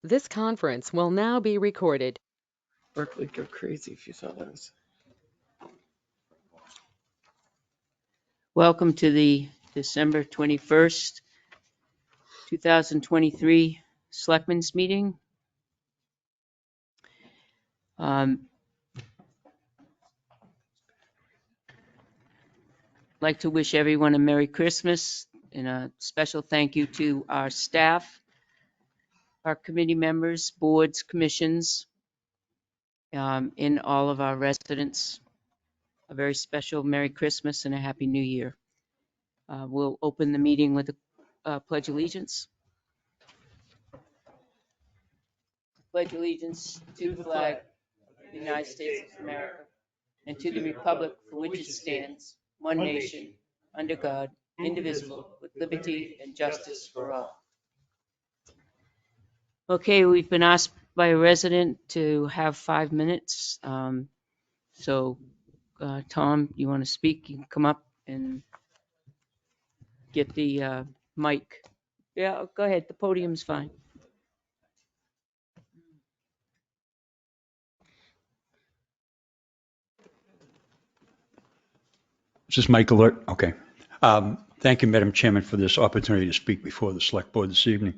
This conference will now be recorded. Berkeley go crazy if you saw those. Welcome to the December 21st, 2023 Selectmen's Meeting. I'd like to wish everyone a Merry Christmas and a special thank you to our staff, our committee members, boards, commissions, and all of our residents. A very special Merry Christmas and a Happy New Year. We'll open the meeting with a Pledge of Allegiance. Pledge allegiance to the flag of the United States of America and to the republic for which it stands, one nation, under God, indivisible, with liberty and justice for all. Okay, we've been asked by a resident to have 5 minutes. So, Tom, you want to speak? You can come up and get the mic. Yeah, go ahead. The podium's fine. Is this Mike Alert? Okay. Thank you, Madam Chairman, for this opportunity to speak before the Select Board this evening.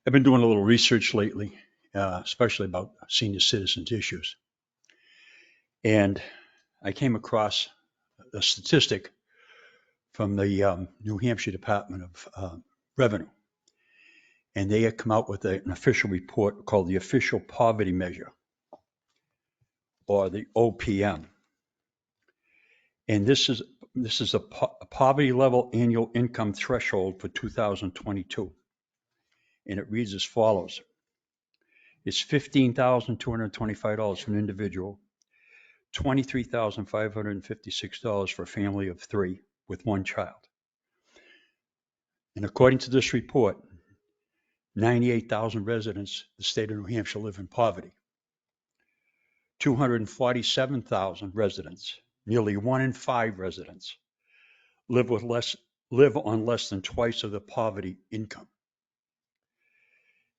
I've been doing a little research lately, especially about senior citizens issues. And I came across a statistic from the New Hampshire Department of Revenue. And they had come out with an official report called the Official Poverty Measure, or the OPM. And this is a poverty level annual income threshold for 2022. And it reads as follows. It's $15,225 for an individual, $23,556 for a family of 3 with 1 child. And according to this report, 98,000 residents of the state of New Hampshire live in poverty. 247,000 residents, nearly 1 in 5 residents, live on less than twice of the poverty income.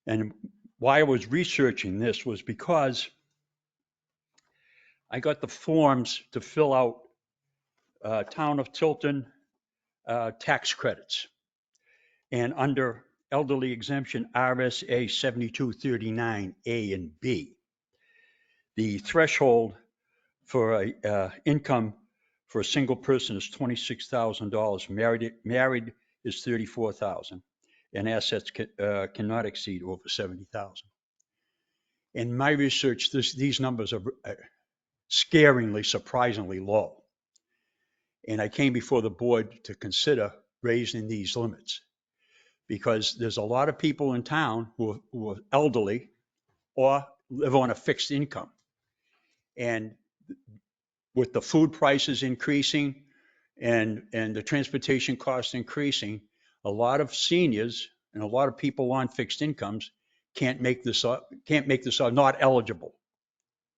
And why I was researching this was because I got the forms to fill out town of Tilton tax credits. And under elderly exemption RSA 7239A and B, the threshold for income for a single person is $26,000. Married is $34,000, and assets cannot exceed over $70,000. In my research, these numbers are scaringly, surprisingly low. And I came before the board to consider raising these limits because there's a lot of people in town who are elderly or live on a fixed income. And with the food prices increasing and the transportation costs increasing, a lot of seniors and a lot of people on fixed incomes can't make this up, not eligible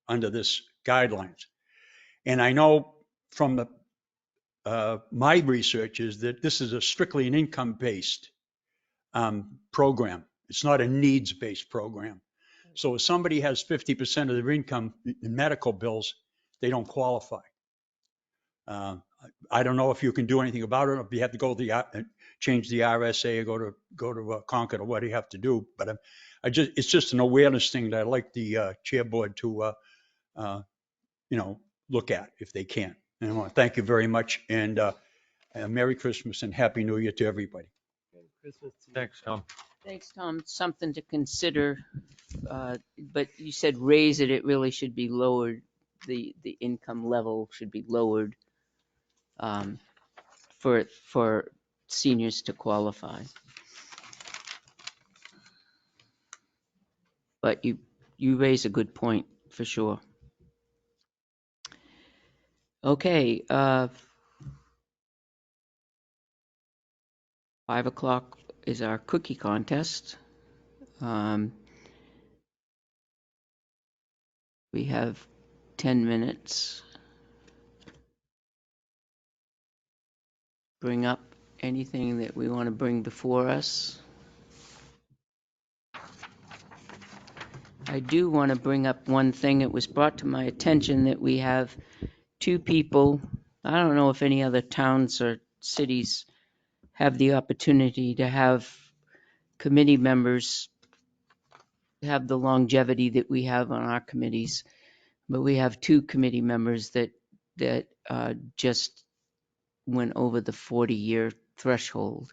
under this guidelines. And I know from the my research is that this is strictly an income-based program. It's not a needs-based program. So if somebody has 50% of their income in medical bills, they don't qualify. I don't know if you can do anything about it, or if you have to go to change the RSA or go to Concord or what do you have to do. But it's just an awareness thing that I'd like the chair board to look at if they can. And I want to thank you very much, and Merry Christmas and Happy New Year to everybody. Thanks, Tom. Thanks, Tom. Something to consider, but you said raise it. It really should be lowered. The income level should be lowered for seniors to qualify. But you raise a good point for sure. Okay, 5 o'clock is our cookie contest. We have 10 minutes. Bring up anything that we want to bring before us. I do want to bring up one thing. It was brought to my attention that we have 2 people. I don't know if any other towns or cities have the opportunity to have committee members have the longevity that we have on our committees. But we have 2 committee members that just went over the 40-year threshold.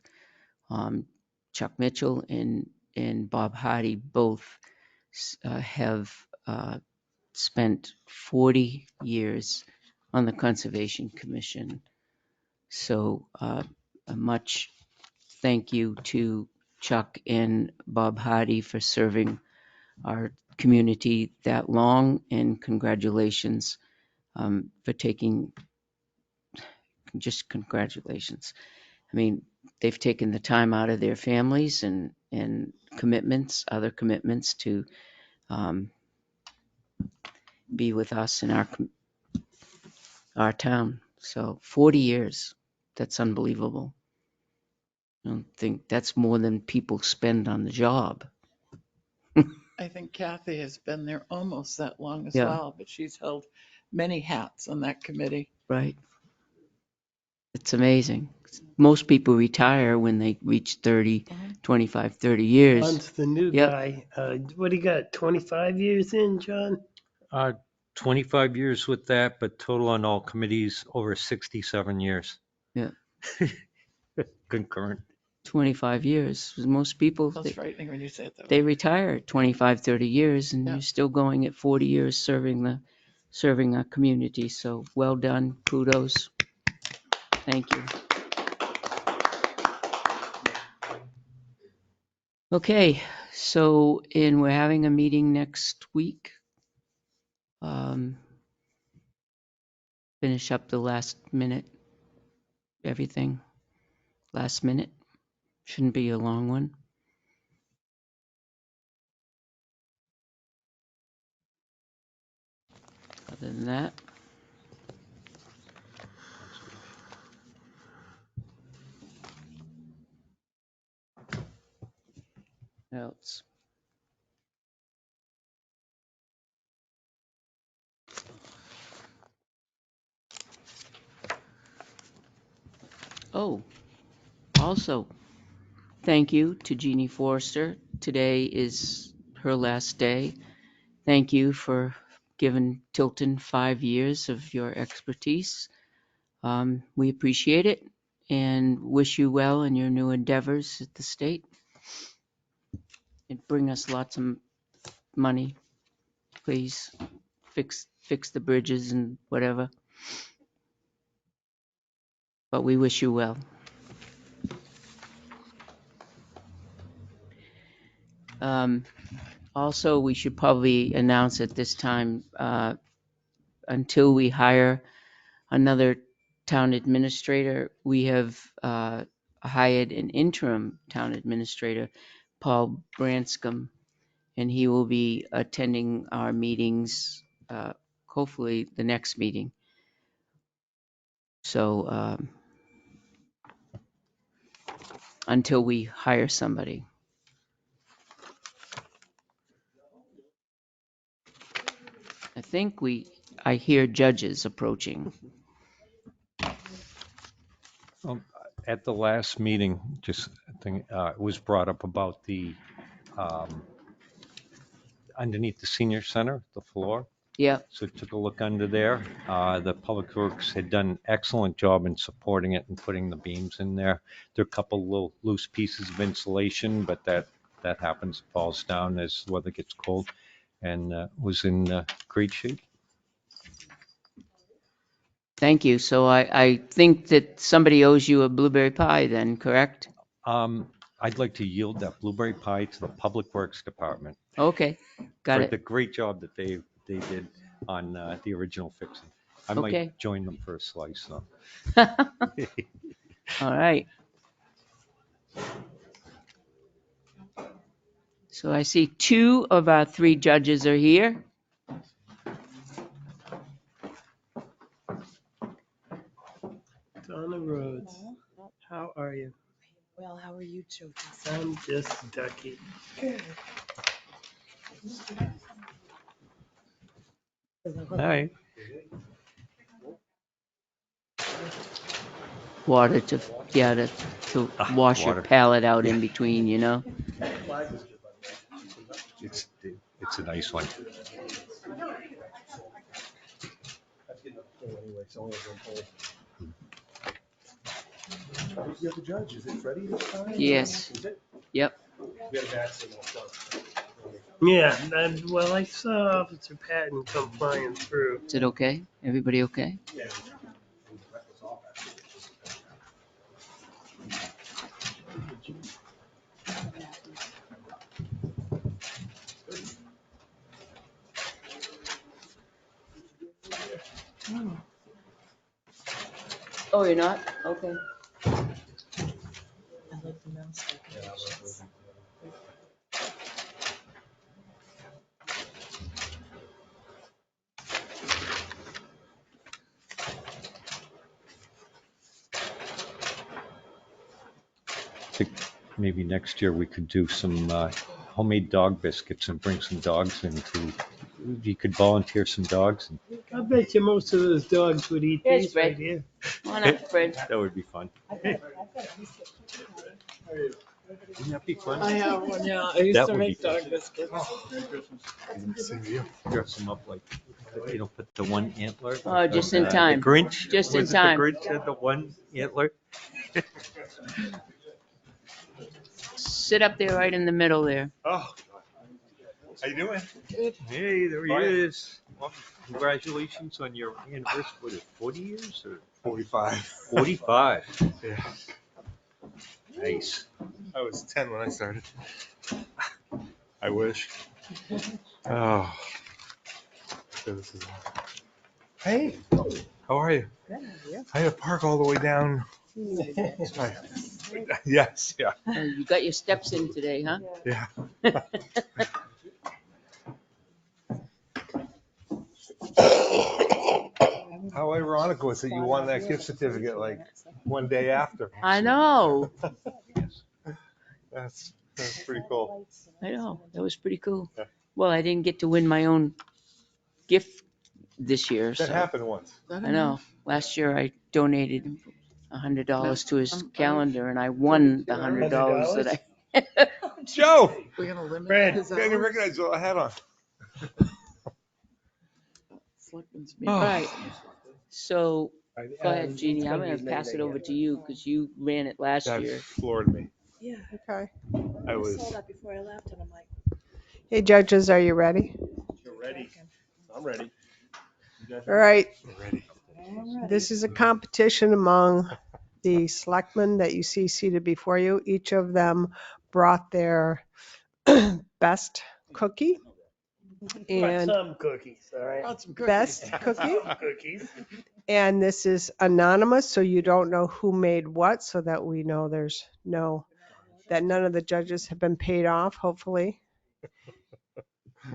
Chuck Mitchell and Bob Hardy both have spent 40 years on the Conservation Commission. So a much thank you to Chuck and Bob Hardy for serving our community that long, and congratulations for taking, just congratulations. I mean, they've taken the time out of their families and commitments, other commitments to be with us in our town. So 40 years, that's unbelievable. I don't think that's more than people spend on the job. I think Kathy has been there almost that long as Yeah. well, but she's held many hats on that committee. Right. It's amazing. Most people retire when they reach 30, 25, 30 years. John's the new Yep. guy. What do you got, 25 years in, John? 25 years with that, but total on all committees over 67 years. Yeah. Concurrent. 25 years. Most people, That's frightening when you say it that they way. retire at 25, 30 years, and Yeah. you're still going at 40 years serving our community. So well done. Kudos. Thank you. Okay, so we're having a meeting next week. Finish up the last minute, everything. Last minute. Shouldn't be a long one. Other than that, what else? Oh, also, thank you to Jeannie Forrester. Today is her last day. Thank you for giving Tilton 5 years of your expertise. We appreciate it and wish you well in your new endeavors at the state. And bring us lots of money, please. Fix the bridges and whatever. But we wish you well. Also, we should probably announce at this time, until we hire another town administrator, we have hired an interim town administrator, Paul Branscombe, and he will be attending our meetings, hopefully the next meeting. So until we hire somebody. I hear judges approaching. At the last meeting, just I think it was brought up about the underneath the senior center, the floor. Yeah, So took a look under there. The Public Works had done an excellent job in supporting it and putting the beams in there. There are a couple little loose pieces of insulation, but that happens, falls down as the weather gets cold, and was in great shape. thank you. So I think that somebody owes you a blueberry pie then, correct? I'd like to yield that blueberry pie to the Public Works Department Okay, got for the it. great job that they did on the original fixing. I Okay. might join them for a slice, though. All right. So I see 2 of our 3 judges are here. Donna Rhodes, how are you? Well, how are you, children? I'm just ducky. Good. All right. Water to wash your Water. palate out in between, you know? It's a nice one. Who's the other judge? Is it Freddie this time? Yes. Is it? Yep. We had a bad signal. Yeah, well, I saw Officer Patton come flying through. Is it okay? Everybody okay? Oh, you're not? Okay. Think maybe next year we could do some homemade dog biscuits and bring some dogs in to, you could volunteer some dogs. And I bet you most of those dogs would eat Here's these Fred. right here. Come on up, Fred. that would be fun. Wouldn't that be fun? I have one, yeah. I used That to would be make fun. dog biscuits. Same to you. Dress them up like, put the one antler. Oh, just in The time. Grinch. Just in Was it time. The Grinch had the one antler. Sit up there right in the middle there. Oh, how you doing? Hey, there he Oh, yeah. is. Well, congratulations on your anniversary. What is it, 40 years or 45. 45? Yeah. Nice. I was 10 when I started. I wish. Oh. So this is. Hey, how are you? I had to park all the way down. Yes, yeah, Oh, you got your steps in today, huh? yeah. How ironic was it you won that gift certificate like one day after? I know. That's pretty cool. I know. That was pretty cool. Yeah. Well, I didn't get to win my own gift this year, That so happened once. I know. Last year I donated $100 to his calendar, and I won the $100 that I. Joe, We're gonna limit Fred. his I didn't hours. recognize what I had on. Selectmen's meeting. All right. So go ahead, Jeannie. I'm going to pass it over to you because you ran it last That year. floored me. Yeah, Okay. I I was. saw that before I left and I'm like. Hey, judges, are you ready? You're ready. I'm ready. All right. Ready. This is a competition among the selectmen that you see seated before you. Each of them brought their best cookie Brought and some cookies, all right? best cookie. Some cookies. And this is anonymous, so you don't know who made what, so that we know that none of the judges have been paid off, hopefully.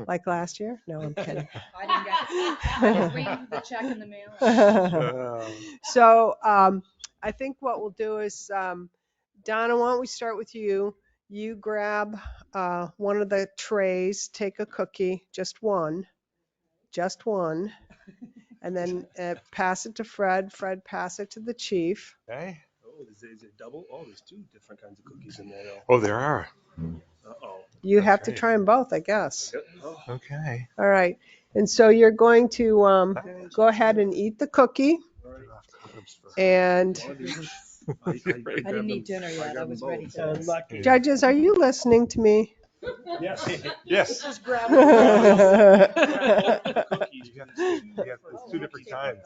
Like last year? No, I'm kidding. I didn't get it. I was waiting for the check in the mail. So I think what we'll do is, Donna, why don't we start with you? You grab one of the trays, take a cookie, just one, and then pass it to Fred. Fred, pass it to the chief. Okay. Oh, is it double? Oh, there's two different kinds of cookies in there. Oh, there are. Uh-oh. You That's have to right. try them both, I guess. Oh, Okay. All right. And so you're going to go ahead and eat the cookie. And I didn't eat dinner yet. I was ready for this. Lucky. judges, are you listening to me? yes. Yes. Just grab Cookies. You got it's two different kinds.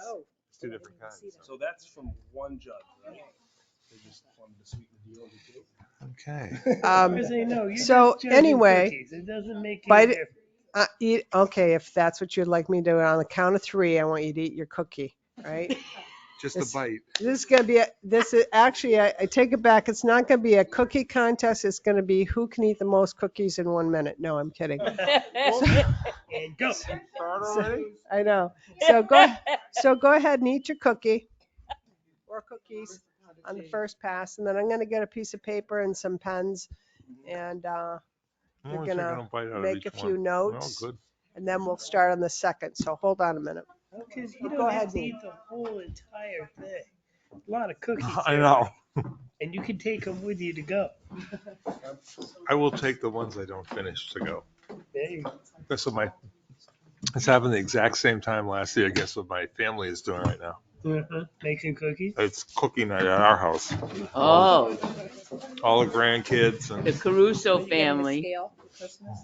It's two different kinds. So that's from one judge, right? They just wanted to sweeten the deal. Okay. As I know, you're So just judging anyway, cookies. It doesn't make bite any it- difference. Okay, if that's what you'd like me to do, on the count of 3, I want you to eat your cookie, right? Just a This- bite. This is going to be, actually, I take it back. It's not going to be a cookie contest. It's going to be who can eat the most cookies in 1 minute. No, I'm kidding. And go. I know. So go ahead and eat your cookie or cookies on the first pass. And then I'm going to get a piece of paper and some pens. And you're going to make a few notes. Oh, good. and then we'll start on the 2nd. So hold on a minute. Because you Go don't ahead, have to Dean. eat the whole entire thing. A lot of cookies. I there. know. And you can take them with you to go. I will take the ones I don't finish to go. There you go. That's what it's happened the exact same time last year. Guess what my family is doing right now? Making cookies. It's cookie night at our house. Oh, All the grandkids the and Caruso You getting the family. scale for Christmas?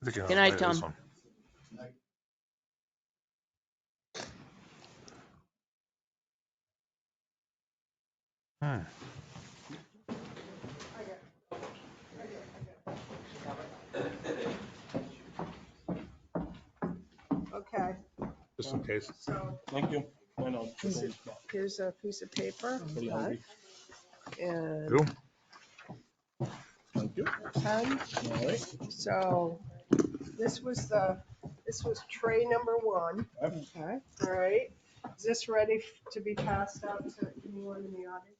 Good night, this Tom. one. Okay. Just in case. So Thank you. I know. here's a piece of paper. Pretty hungry. And Cool. Thank you. pen. All right. So this was tray number 1. Okay. All right. Is this ready to be passed out to anyone in the audience?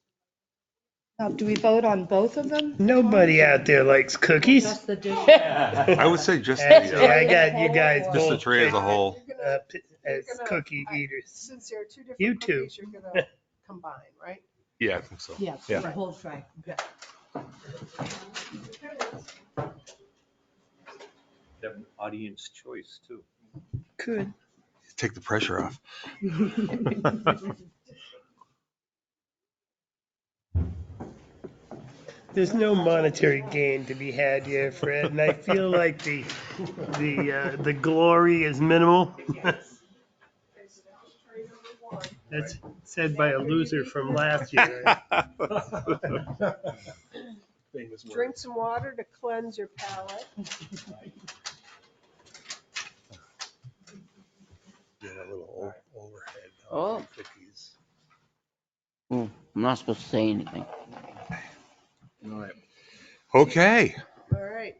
Now, do we vote on both of them? Nobody out there likes cookies. Just the dish? I would say just Yeah, I got you guys just the both tray as a whole. You're gonna, as you're gonna- cookie eaters. since there are 2 different You two. cookies, you're gonna combine, right? Yeah, I think so. Yes, Yeah. the whole tray. Audience choice too. Could. Take the pressure off. There's no monetary gain to be had here, Fred, and I feel like the glory is minimal. That's said by a loser from last year. Famous word. Drink some water to cleanse your palate. Get a little overhead. Oh. Cookies. I'm not supposed to say anything. All right. Okay. All right.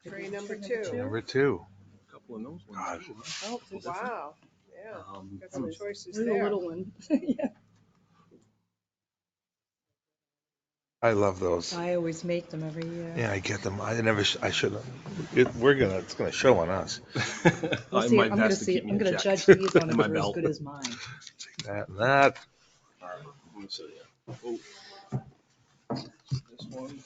Tray number 2. Number 2. A couple of those ones. God. too, huh? Oh, there's Wow. Yeah. Got some choices a there. little one. Yeah. I love those. I always make them every year. Yeah, I get them. I should have. It's gonna show on us. We'll I see. might I'm gonna pass to see. keep me I'm in gonna check. judge these on if My they're as belt. good as mine. Take that and that. All right. Let me see. Oh. This one.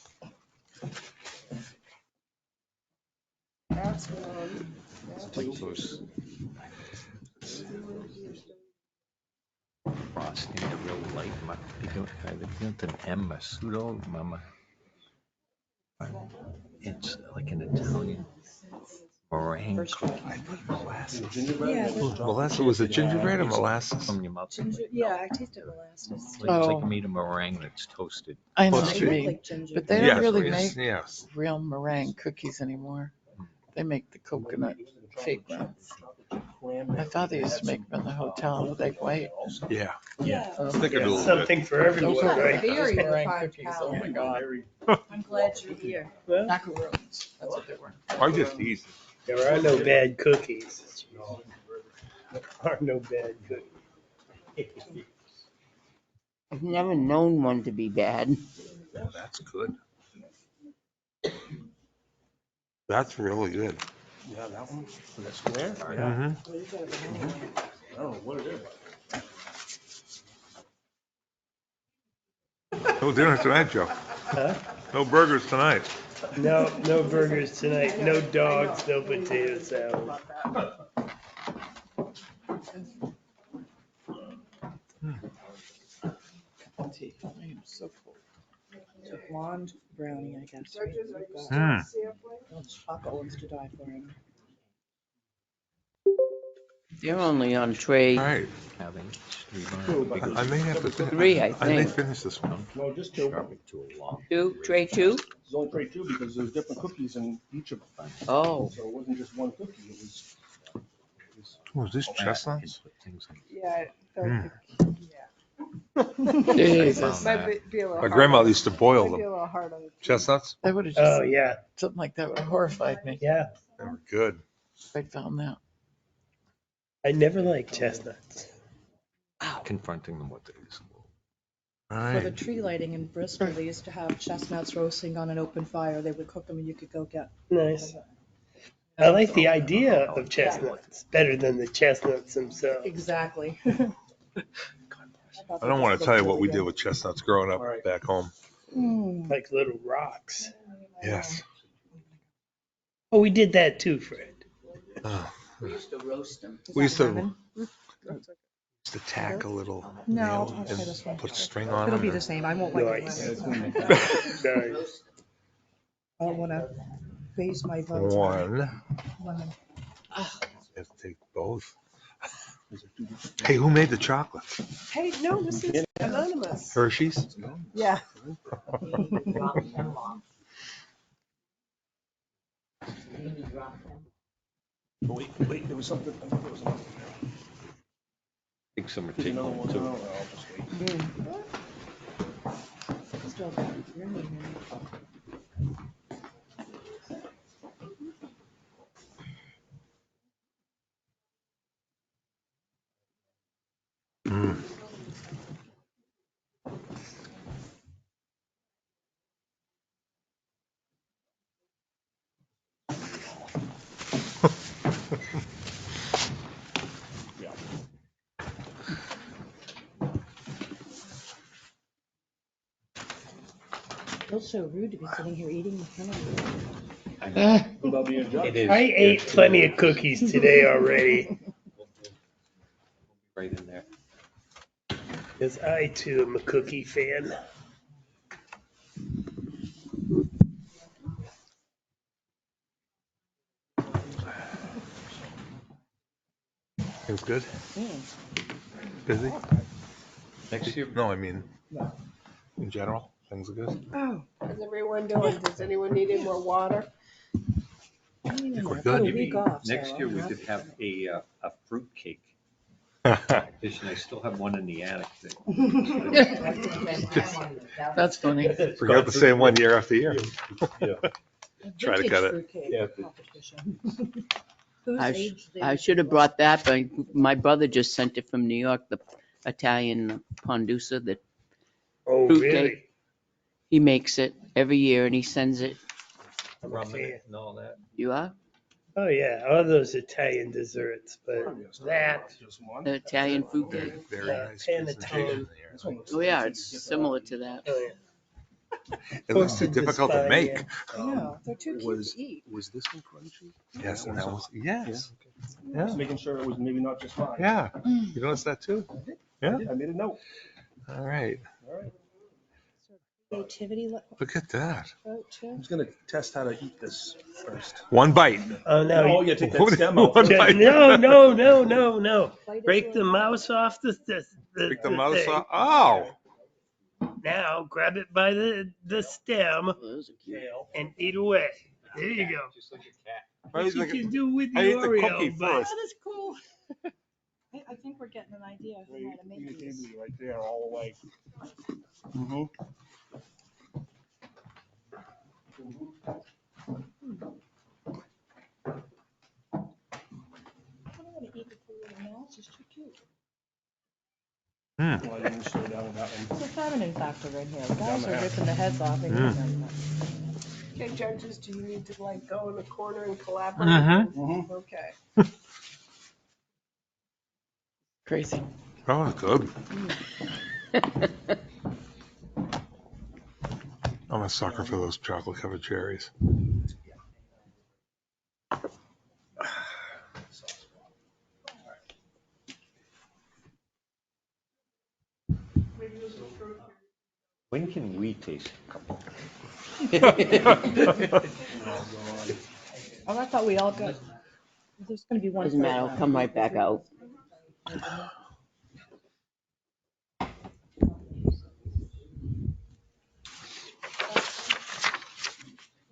That's one. It's like those frosting, the real light. It's an M, a pseudo mama. It's like an Italian meringue First cookie. try. I put molasses. Gingerbread. Yeah. and I just dropped Molasses. the Was it chip. gingerbread or molasses? From your mouth. Ginger. Yeah, I tasted molasses. It's like you made a meringue that's toasted. I know Well, what They you look mean, like ginger. but they Yes, don't really yes, make yes. real meringue cookies anymore. They make the coconut fake ones. My father used to make them in the hotel in Big White. Yeah. Yeah. I think I do a There's little bit. something for everyone, Those are right? Very those meringue refined cookies. Oh my palate. God, I'm glad you're here. macaroons. That's what they were. I just these. There are no bad cookies. There are no bad cookies. I've never known one to be bad. Oh, that's good. That's really good. Yeah, that one. For the square. Mm-hmm. I don't know what it is. No dinner tonight, Joe. Huh? No burgers tonight. No, no burgers tonight. No dogs. No potato salad. Tea. I am so full. It's a blonde brownie, I guess. Right? Judges, are you You've still Mm. sampling? got chocolate ones to die for him. They're only on tray Right. Having I may have to finish. 3, I I may think. finish this one. No, just two. sharp it to a long. 2, tray 2? It's only tray 2 because there's different cookies in each of them. Oh, So it wasn't just one cookie. It was. Oh, is this You chestnuts? can put things in. Yeah. Mm. Jesus. Might be a little My hard grandma on- used to boil might be a them. little hard on the teeth. Chestnuts? That would have Oh, just, yeah. something like that would have horrified me Yeah. They were good. if I'd found that. I never liked chestnuts. Confronting them with it is a little. All For the right. tree lighting in Bristol, they used to have chestnuts roasting on an open fire. They would cook them and you could go get. Nice. I like the idea of chestnuts better than the chestnuts themselves. Exactly. I don't want to tell you what we did with chestnuts growing up back home. Like little rocks. Yes. Oh, we did that too, Fred. Oh, We used to roast them. we used to lemon? tack a little No, nail I'll try and this one. put a string on It'll it. be the same. I won't like Nice. it. Nice. I don't want to face my vote. One. Lemon. You have to take both. Hey, who made the chocolate? Hey, no, this is anonymous. Hershey's? Yeah. Wait, there was something. I thought there was another. I think some are There's taking another home one. too. No, I'll just wait. Still got it. You're in here. Mm. Feels so rude to be sitting here eating in front of you. What about being judged? It is. I ate plenty of cookies today already. Right in there. Because I too am a cookie fan. Things good? Mm. Busy? Next year, No, I mean, in general, things are good. Oh, How's everyone doing? Does anyone need any more water? I mean, Think we're I've got a good. week off. next so year I'm we happy. could have a fruit cake. Addition, I still have one in the attic. That's funny. Bring out the same one year after year. Try to Vintage cut it. fruitcake Yeah. competition. Whose I age they I would should have be brought that, but my brother just sent it from New York, the Italian pondusa that Oh, Fruit really? cake. he makes it every year and he sends it. Rum in it and all that. You are? Oh, yeah. All those Italian desserts. But that, Just one. The Italian fruit Very, cake? very nice Panettone. presentation This here. one looks Oh, like yeah, you it's get that similar out. to that. oh, yeah. It looks too Posted to difficult to Spine, make. yeah. I know, they're too cute Was to eat. was this one crunchy? Yes, and that was, yes. Just making sure it was maybe not just mine. Yeah. You noticed that too? Yeah. I made a note. All right. All right. Creativity Look at that. vote too. Who's gonna test how to eat this first? One bite. Oh, no. Oh, yeah, take that stem out. One first. bite. No, no, no, no, no. Bite Break it the or- mouse off the Take the mouse thing. off. Oh. Now grab it by the stem Oh, those are cute. and eat away. There you go. Just like a cat. What you can do with the I ate the Oreo, cookie but first. That is cool. I think we're getting an idea of how to make these. Right there, all the way. Mm-hmm. I don't want to eat the poor little mouse. It's too cute. Mm. Well, I didn't slow down with that one. There's a feminine factor in here. The guys Down are the ripping the heads off. They Mm. can't write that. Okay, judges, do you need to like go in a corner and collaborate? Mm-hmm. Mm-hmm. Okay. Crazy. Oh, it's good. I'm a sucker for those chocolate covered cherries. When can we taste a couple? Oh, I thought we all got. There's going to be one. Doesn't matter, I'll come right back out.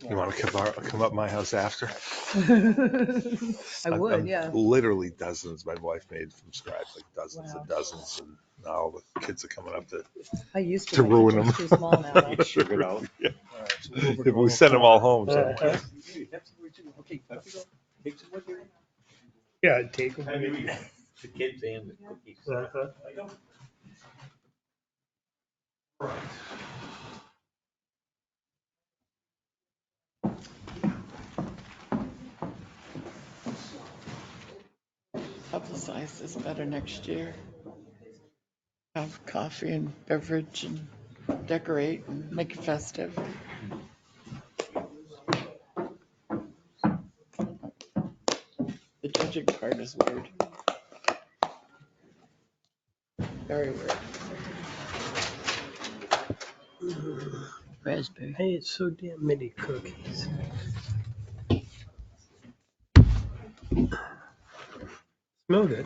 You want to come up my house after? I would, I'm yeah. Literally dozens my wife made from scratch, like dozens Wow. and dozens, and now all the kids are coming up to I used to. to My ruin them. kitchen's too small now. though. Sugar it out. Yeah. All right, so we're over But we to- send them all home. So. Uh-huh. Okay, take some with you. yeah, take them. The kids and the cookies. Uh-huh. Publicize this better next year. Have coffee and beverage and decorate and make it festive. The judging part is weird. Very weird. Raspberry. I ate so damn many cookies. Smell good.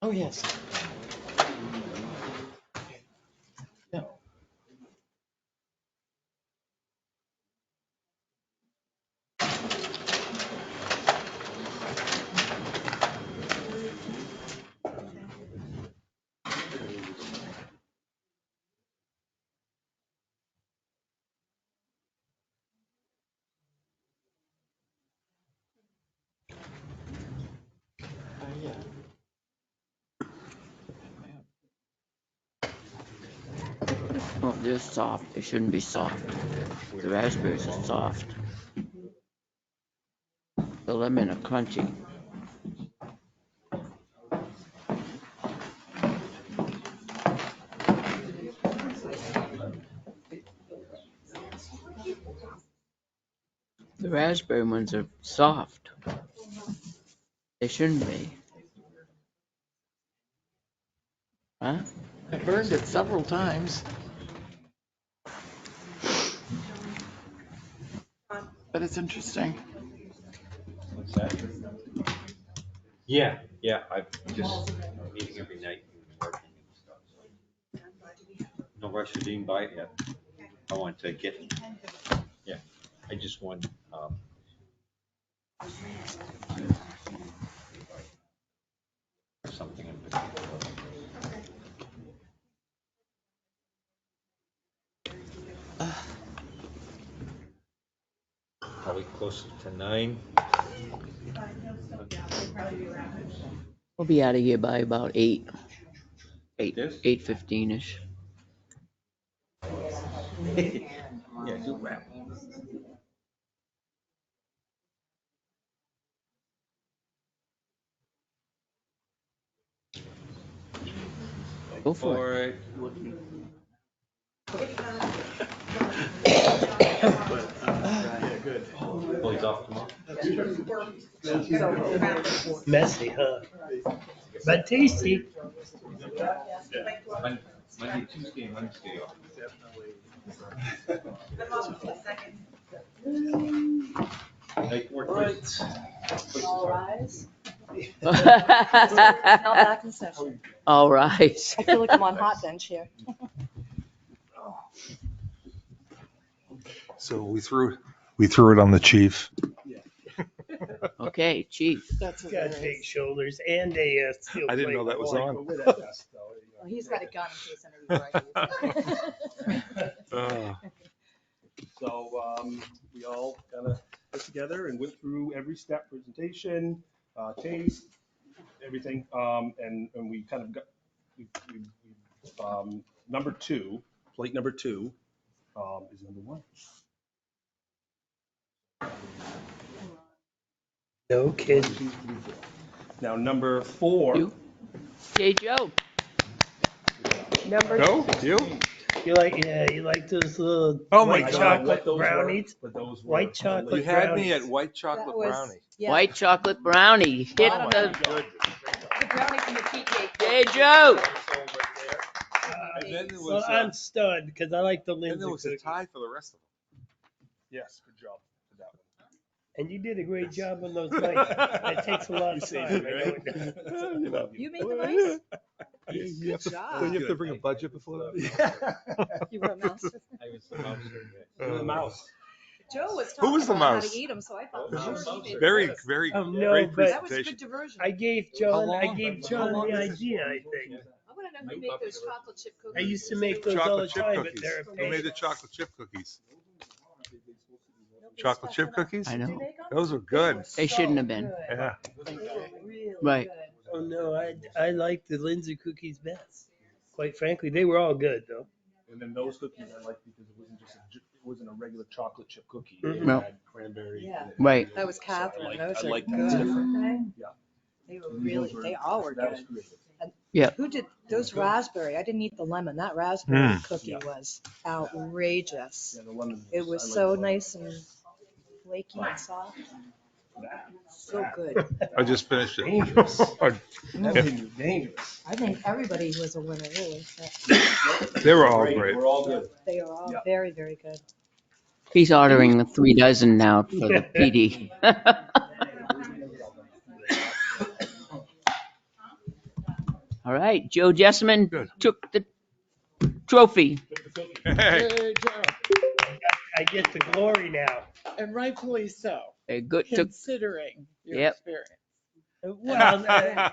Oh, yes. Yeah. Yeah. Oh, they're soft. They shouldn't be soft. The raspberries are soft. The lemon are crunchy. The raspberry ones are soft. They shouldn't be. Huh? I burned it several times. But it's interesting. What's that? Yeah, I'm just meeting every night and working and stuff. No rush to being by it yet. I want to get, yeah, I just want, something in particular. Probably closer to 9. We'll be out of here by about 8. This? 8:15-ish. Yeah, do wrap. Go for it. Well, he's off tomorrow. Messy, huh? But tasty. Monday, Tuesday, and Wednesday off. Like, work with- All rise. it. Now back in session. All right. I feel like I'm on hot bench here. So we threw it on the chief. Okay, chief. That's Got big hilarious. shoulders and a steel I didn't know plate. that was Oh, I on. go with that vest, though, you know. Well, he's got a gun in case anybody. So we all kind of got together and went through every step, presentation, taste, everything. And we kind of got, number 2, plate number 2 is number 1. No kidding. Now, number 4. You? Hey, Joe. Number Go, you? You like those little Oh my white God. chocolate brownies? But those were White chocolate You had me brownies. at white chocolate That was- brownie. Yeah. White chocolate brownie. Hit Bottom the. The brownie from the tea cake. Hey, Joe. And then there Well, was, I'm stunned because I like the then Lindsay there was a cookie. tie for the rest of Yes, good job for that one. And you did a great job on those mics. It takes a lot You of saved time. it, I know right? it does. You know. You made the mice? them. You have to, job. don't you have to bring a budget before that? You were a mouse. I was the mouse. You're the mouse. Joe was Who was talking the about how mouse? to eat them, so I thought for sure he made Very, the mice. very Oh, no, great but- That was presentation. good diversion. I gave How John long? the idea, I think. I want to know who made those chocolate chip cookies. I used to make those all the Chocolate chip time, but cookies. they're a Who pain. made the chocolate chip cookies? Chocolate chip cookies? I know. Those were good. They shouldn't have been. Yeah. They were really Right. good. Oh, no, I like the Lindsay cookies best. Quite frankly, they were all good though. And then those cookies I liked because it wasn't it wasn't a regular chocolate chip cookie. It Mhm. had cranberry. Yeah. Right. That was So Catherine. Those I are like that. good. It's different. Okay. Yeah. They were These really, were- they all were that was good. creative. Yeah. Who did those raspberry? I didn't eat the lemon. That raspberry cookie Yeah. was outrageous. Yeah, the lemon. It was I like so the lemon. nice and flaky and soft. So good. I just finished it. Dangerous. That menu is dangerous. I think everybody was a winner, really. They were all great. We're all good. They are all Yeah. very, very good. He's ordering 3 dozen now for the PD. All right, Joe Jessamine Good. took the trophy. Hey. Good job. I get the glory now. And rightfully so, A good took. considering your Yep. experience. Well,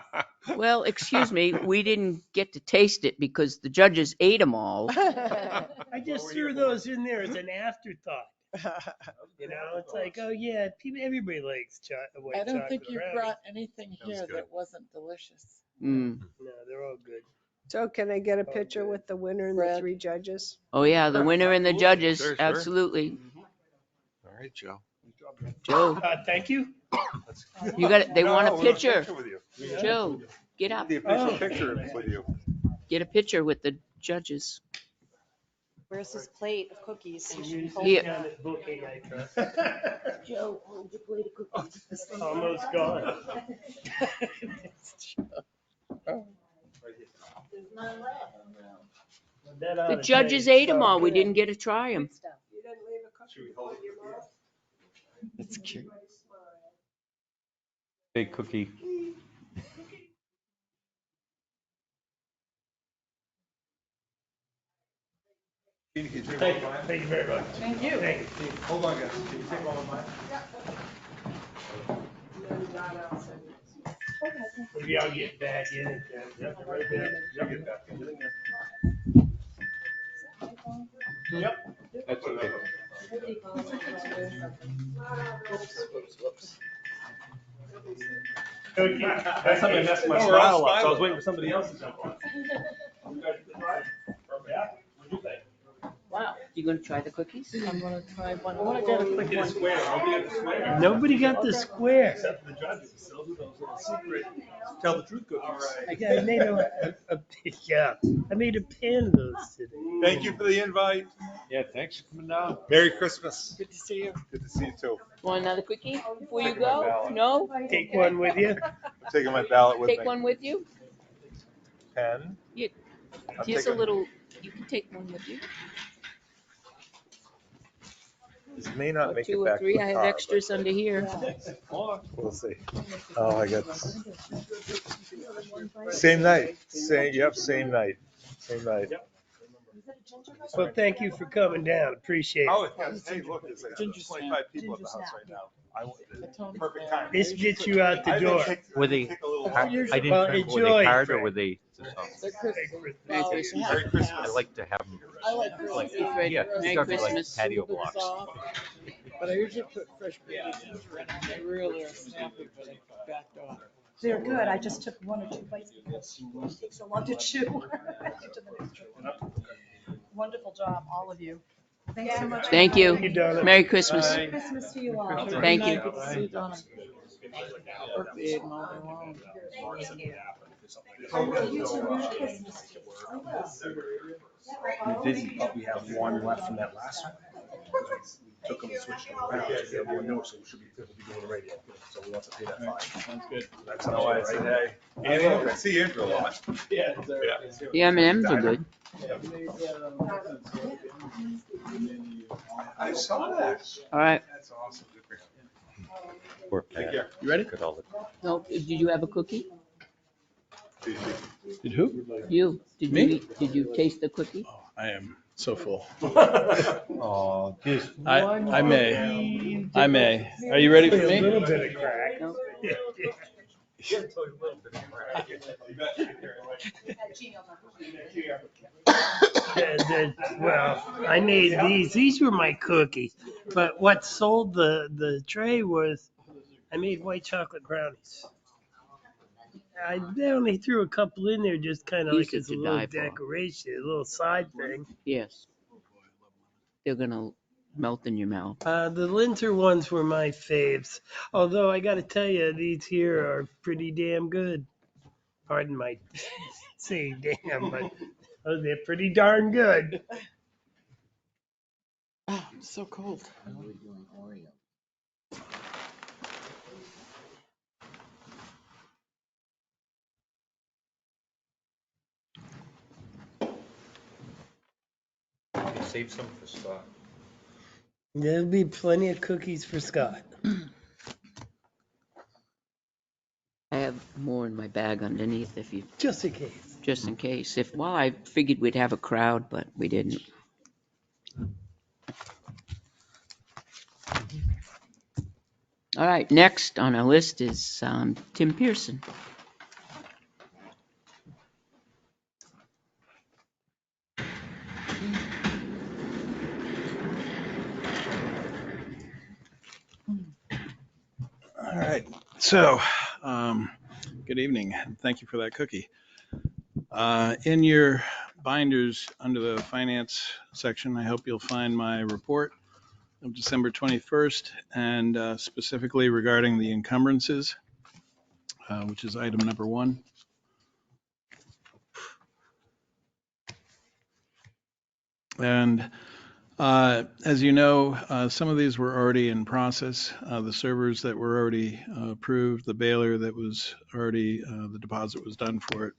Well, excuse me, we didn't get to taste it because the judges ate them all. I just threw those in there as an afterthought. You know, it's like, oh yeah, people, everybody likes white I don't chocolate think you brownies. brought anything That was here good. that wasn't delicious. Mm. No, they're all good. So can I get a picture with the winner and the Fred. 3 judges? Oh yeah, the winner and the judges, Sure, sure. absolutely. All right, Joe. Joe, Thank you. you got it. They No, want no, a we want picture. with you. Joe, get up. The official Oh. picture with you. Get a picture with the judges. Where's this plate of cookies? Here. Down at booking, I trust. Joe, hold your plate of cookies. It's almost gone. The judges ate them all. We didn't get to try them. You didn't leave a cookie in your mouth? It's cute. Big cookie. Thank you very much. Thank you. Thank you. Hold on, guys. Can you take all of mine? Maybe I'll get back in it then. Yep, right there. Yep, get back in. Get in there. Yep. That's okay. Okay. That's something I messed my Oh, we're all smile up, so I was smiling. waiting for somebody else to jump on. You guys good, right? Yeah? What'd you think? Wow. You gonna try the cookies? I'm gonna try one. I wanna get a quick Get a one. square. Nobody got the square. Nobody got the square. Except for the judges. Those are those little secret, tell the truth cookies. I made I made a pan of those today. Thank you for the invite. Yeah, thanks for coming down. Merry Christmas. Good to see you. Good to see you too. Want another cookie before you go? No? Take one with you. I'm taking my ballot with Take me. one with you? Pen. Yeah. I'm Here's a taking- little, you can take one with you. This may not Or make 2 it or back 3. to I the have car, extras under here. We'll see. Oh, I got same night. Same night. Same night. Well, thank you for coming down. Appreciate it. Oh, hey, look, there's like 25 people at the house right now. Perfect time. This gets you out the door. Were they, Take a little I walk. didn't, Well, were they enjoy, hard or Fred. were they? They're Christmas. Merry Well, Christmas. half Merry and Christmas. half. I like to have them. I like Like, Christmas. Fred, yeah, Merry it's gotta be like Christmas. patio A little bit blocks. soft, but I usually put fresh potatoes in it. They really are snappy, but I backed off. They're good. I just took 1 or 2 bites because it takes so long to chew. Wonderful job, all of you. Thanks so much. Thank you. Thank you, Donna. Merry Christmas. Bye. Christmas to you all. Thank you. Good to see you, Donna. Work the 8 all day long. We didn't, but we have one left from that last one. We took them and switched them around. So we have one more, so we should be doing the radio. So we want to pay that fine. Sounds good. That's No, I said, hey. I see Andrew a lot. Yeah. The M&Ms are good. I saw that. All right. That's awesome. Good for him. Poor Take Pat. care. You ready? Look at all the No, did you have a cookie? Did who? You. Did Me? you eat, did you taste the cookie? I am so full. Oh, just I may. I may. Are you ready for A me? little bit of crack. No? Well, I made these. These were my cookies. But what sold the tray was I made white chocolate brownies. They only threw a couple in there just kind of Use like it as a to little die for. decoration, a little side thing. Yes. They're gonna melt in your mouth. The Linter ones were my faves. Although I got to tell you, these here are pretty damn good. Pardon my saying damn, but they're pretty darn good. Oh, I'm so cold. Save some for Scott. There'll be plenty of cookies for Scott. I have more in my bag underneath if you, Just in case. just in case. Well, I figured we'd have a crowd, but we didn't. All right, next on our list is Tim Pearson. All right. So, good evening. Thank you for that cookie. In your binders under the finance section, I hope you'll find my report of December 21st and specifically regarding the encumbrances, which is item number 1. And as you know, some of these were already in process. The servers that were already approved, the baler that was already, the deposit was done for it.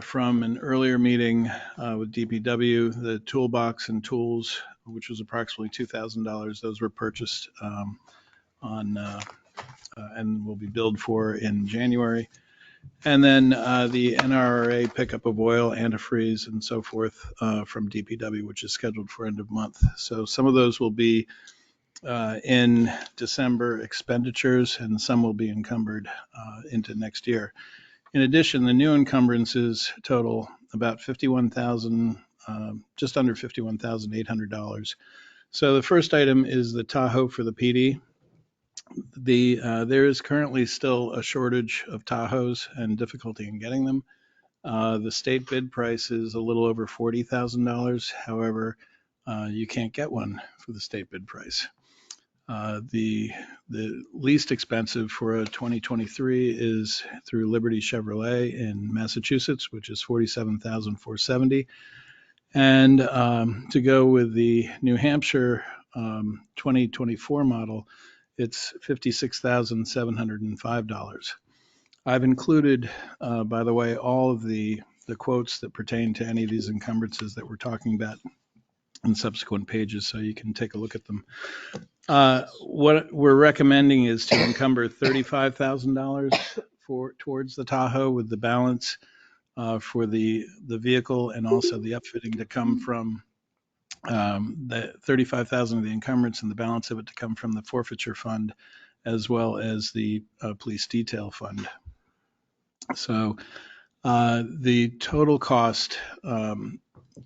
From an earlier meeting with DPW, the toolbox and tools, which was approximately $2,000, those were purchased on and will be billed for in January. And then the NRA pickup of oil, antifreeze, and so forth from DPW, which is scheduled for end of month. So some of those will be in December expenditures, and some will be encumbered into next year. In addition, the new encumbrances total about $51,000, just under $51,800. So the first item is the Tahoe for the PD. There is currently still a shortage of Tahoes and difficulty in getting them. The state bid price is a little over $40,000. However, you can't get one for the state bid price. The least expensive for a 2023 is through Liberty Chevrolet in Massachusetts, which is $47,470. And to go with the New Hampshire 2024 model, it's $56,705. I've included, by the way, all of the quotes that pertain to any of these encumbrances that we're talking about in subsequent pages, so you can take a look at them. What we're recommending is to encumber $35,000 towards the Tahoe, with the balance for the vehicle and also the upfitting to come from the $35,000 of the encumbrance and the balance of it to come from the forfeiture fund, as well as the police detail fund. So the total cost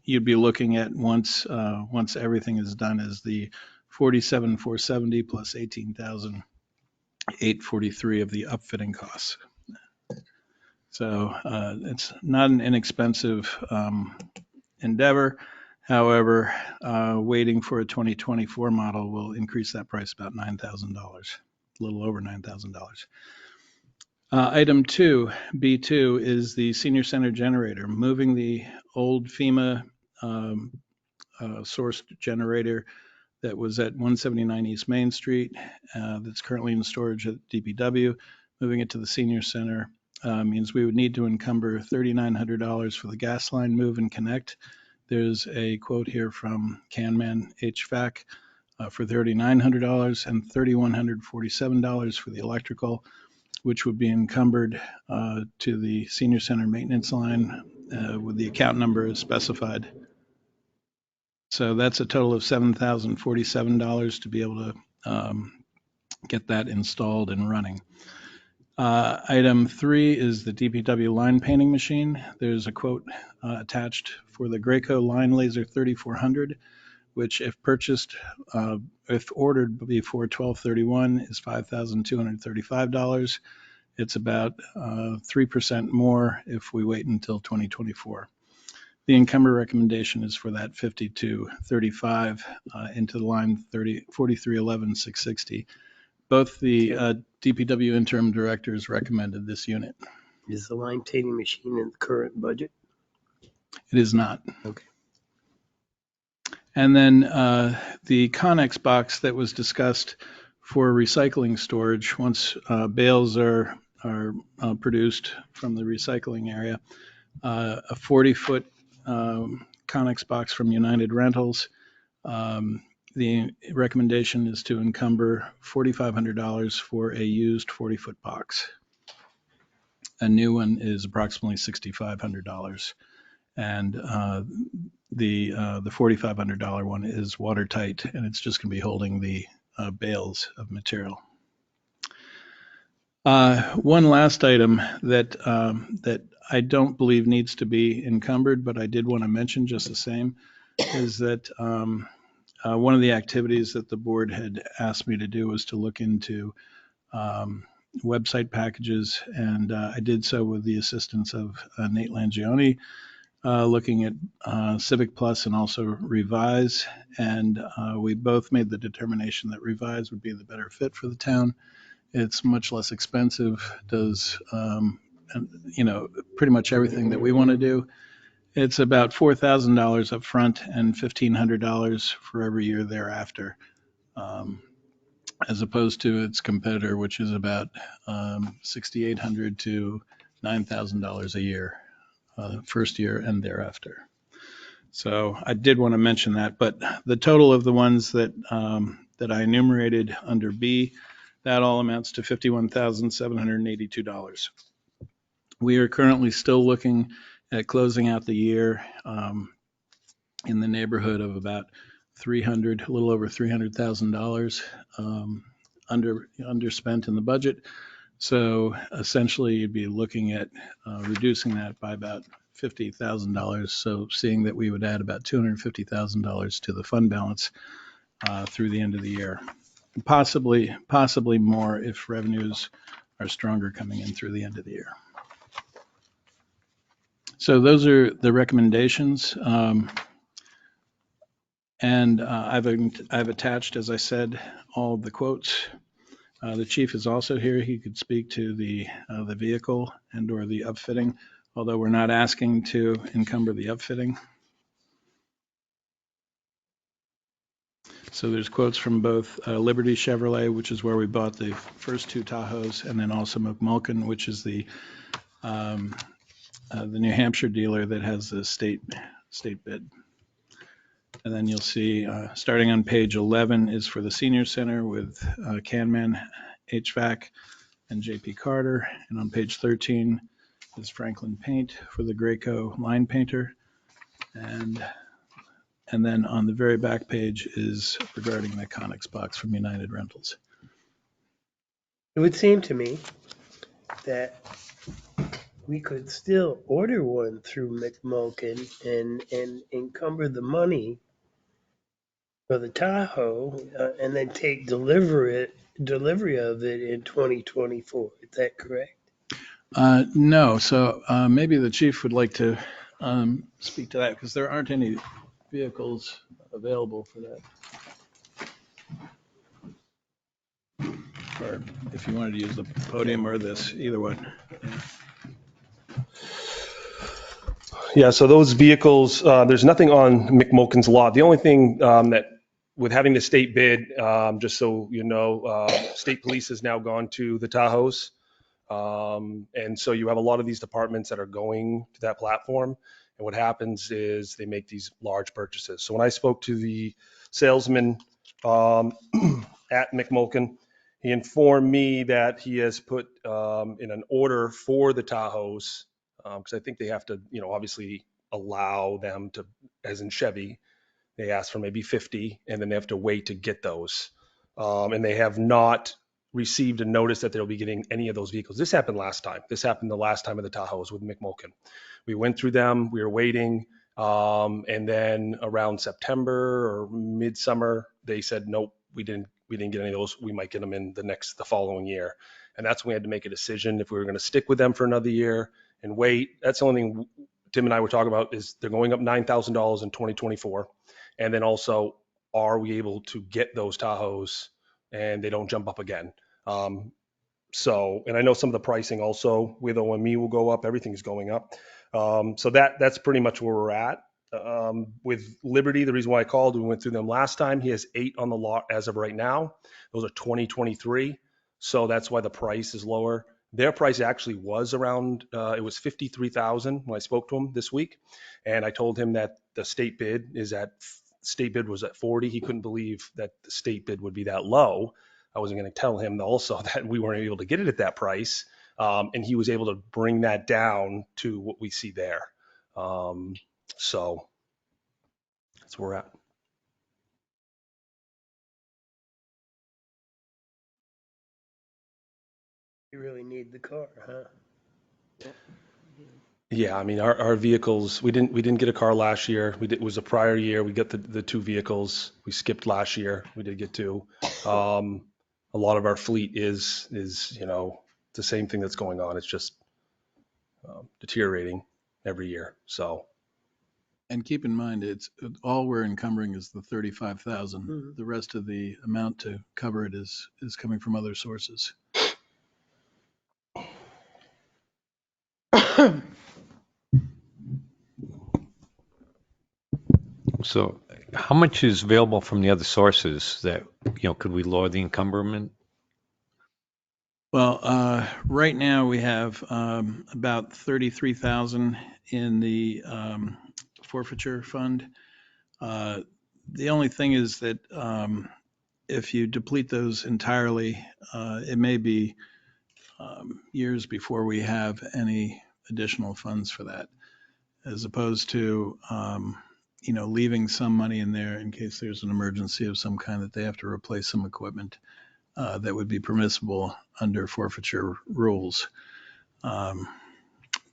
you'd be looking at once everything is done is the $47,470 plus $18,843 of the upfitting costs. So it's not an inexpensive endeavor. However, waiting for a 2024 model will increase that price about $9,000, a little over $9,000. Item 2, B2, is the senior center generator, moving the old FEMA sourced generator that was at 179 East Main Street, that's currently in storage at DPW. Moving it to the senior center means we would need to encumber $3,900 for the gas line move and connect. There's a quote here from Canman HVAC for $3,900 and $3,147 for the electrical, which would be encumbered to the senior center maintenance line with the account number as specified. So that's a total of $7,047 to be able to get that installed and running. Item 3 is the DPW line painting machine. There's a quote attached for the Graco Line Laser 3400, which if purchased, if ordered before 12/31 is $5,235. It's about 3% more if we wait until 2024. The encumber recommendation is for that 5235 into the line 4311-660. Both the DPW interim directors recommended this unit. Is the lime tating machine in the current budget? It is not. Okay. And then the Connex box that was discussed for recycling storage, once bales are produced from the recycling area, a 40-foot Connex box from United Rentals. The recommendation is to encumber $4,500 for a used 40-foot box. A new one is approximately $6,500. And the $4,500 one is watertight, and it's just going to be holding the bales of material. One last item that I don't believe needs to be encumbered, but I did want to mention just the same, is that one of the activities that the board had asked me to do was to look into website packages, and I did so with the assistance of Nate Langione, looking at Civic Plus and also Revise, and we both made the determination that Revise would be the better fit for the town. It's much less expensive, does pretty much everything that we want to do. It's about $4,000 up front and $1,500 for every year thereafter, as opposed to its competitor, which is about $6,800 to $9,000 a year, first year and thereafter. So I did want to mention that, but the total of the ones that I enumerated under B, that all amounts to $51,782. We are currently still looking at closing out the year in the neighborhood of about a little over $300,000 underspent in the budget. So essentially, you'd be looking at reducing that by about $50,000. So seeing that we would add about $250,000 to the fund balance through the end of the year. Possibly more if revenues are stronger coming in through the end of the year. So those are the recommendations. And I've attached, as I said, all of the quotes. The chief is also here. He could speak to the vehicle and or the upfitting, although we're not asking to encumber the upfitting. So there's quotes from both Liberty Chevrolet, which is where we bought the first two Tahoes, and then also McMulkin, which is the New Hampshire dealer that has the state bid. And then you'll see, starting on page 11 is for the senior center with Canman HVAC and JP Carter. And on page 13 is Franklin Paint for the Graco line painter. And then on the very back page is regarding the Connex box from United Rentals. It would seem to me that we could still order one through McMulkin and encumber the money for the Tahoe and then take delivery of it in 2024. Is that correct? No. So maybe the chief would like to speak to that, because there aren't any vehicles available for that. Or if you wanted to use the podium or this, either one. Yeah, so those vehicles, there's nothing on McMulkin's lot. The only thing that with having the state bid, just so you know, state police has now gone to the Tahoes. And so you have a lot of these departments that are going to that platform. And what happens is they make these large purchases. So when I spoke to the salesman at McMulkin, he informed me that he has put in an order for the Tahoes, because I think they have to, obviously allow them to, as in Chevy, they ask for maybe 50, and then they have to wait to get those. And they have not received a notice that they'll be getting any of those vehicles. This happened last time. This happened the last time of the Tahoes with McMulkin. We went through them. We were waiting. And then around September or midsummer, they said, nope, we didn't get any of those. We might get them in the following year. And that's when we had to make a decision if we were going to stick with them for another year and wait. That's the only thing Tim and I were talking about is they're going up $9,000 in 2024. And then also, are we able to get those Tahoes and they don't jump up again? So, and I know some of the pricing also with OME will go up. Everything's going up. So that's pretty much where we're at. With Liberty, the reason why I called, we went through them last time. He has 8 on the lot as of right now. Those are 2023. So that's why the price is lower. Their price actually was around, it was 53,000 when I spoke to him this week. And I told him that the state bid was at 40. He couldn't believe that the state bid would be that low. I wasn't going to tell him also that we weren't able to get it at that price. And he was able to bring that down to what we see there. So that's where we're at. You really need the car, huh? Yeah, I mean, our vehicles, we didn't get a car last year. It was a prior year. We got the 2 vehicles. We skipped last year. We did get 2. A lot of our fleet is, the same thing that's going on. It's just deteriorating every year. So, And keep in mind, it's all we're encumbering is the 35,000. The rest of the amount to cover it is coming from other sources. So how much is available from the other sources that, could we lower the encumberment? Well, right now we have about 33,000 in the forfeiture fund. The only thing is that if you deplete those entirely, it may be years before we have any additional funds for that, as opposed to leaving some money in there in case there's an emergency of some kind that they have to replace some equipment that would be permissible under forfeiture rules. And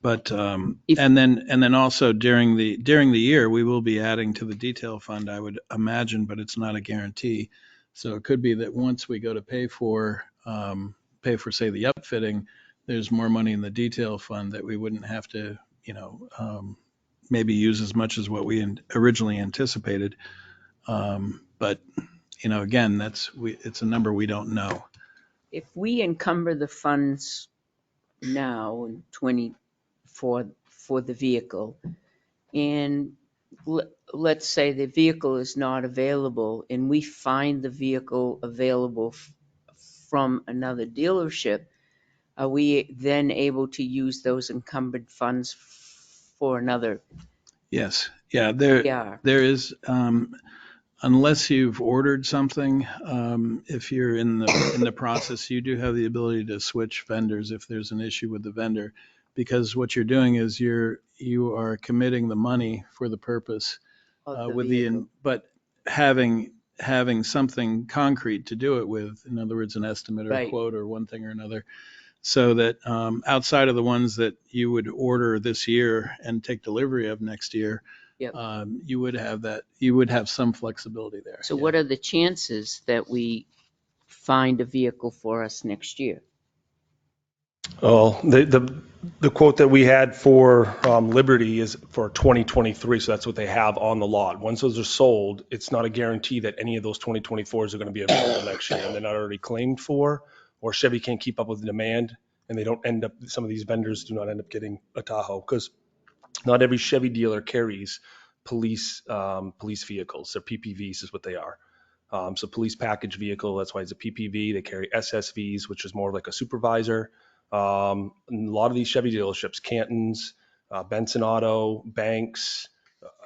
then also during the year, we will be adding to the detail fund, I would imagine, but it's not a guarantee. So it could be that once we go to pay for say the upfitting, there's more money in the detail fund that we wouldn't have to, maybe use as much as what we originally anticipated. But again, it's a number we don't know. If we encumber the funds now in 24 for the vehicle, and let's say the vehicle is not available, and we find the vehicle available from another dealership, are we then able to use those encumbered funds for another? Yes. Yeah. There is, unless you've ordered something, if you're in the process, you do have the ability to switch vendors if there's an issue with the vendor, because what you're doing is you are committing the money for the purpose but having something concrete to do it with, in other words, an estimate or a quote or one thing or another, so that outside of the ones that you would order this year and take delivery of next year, you would have some flexibility there. So what are the chances that we find a vehicle for us next year? well, the quote that we had for Liberty is for 2023. So that's what they have on the lot. Once those are sold, it's not a guarantee that any of those 2024s are going to be available next year, and they're not already claimed for, or Chevy can't keep up with the demand, and they don't end up, some of these vendors do not end up getting a Tahoe, because not every Chevy dealer carries police vehicles. They're PPVs is what they are. So police package vehicle, that's why it's a PPV. They carry SSVs, which is more like a supervisor. A lot of these Chevy dealerships, Canton's, Benson Auto, Banks,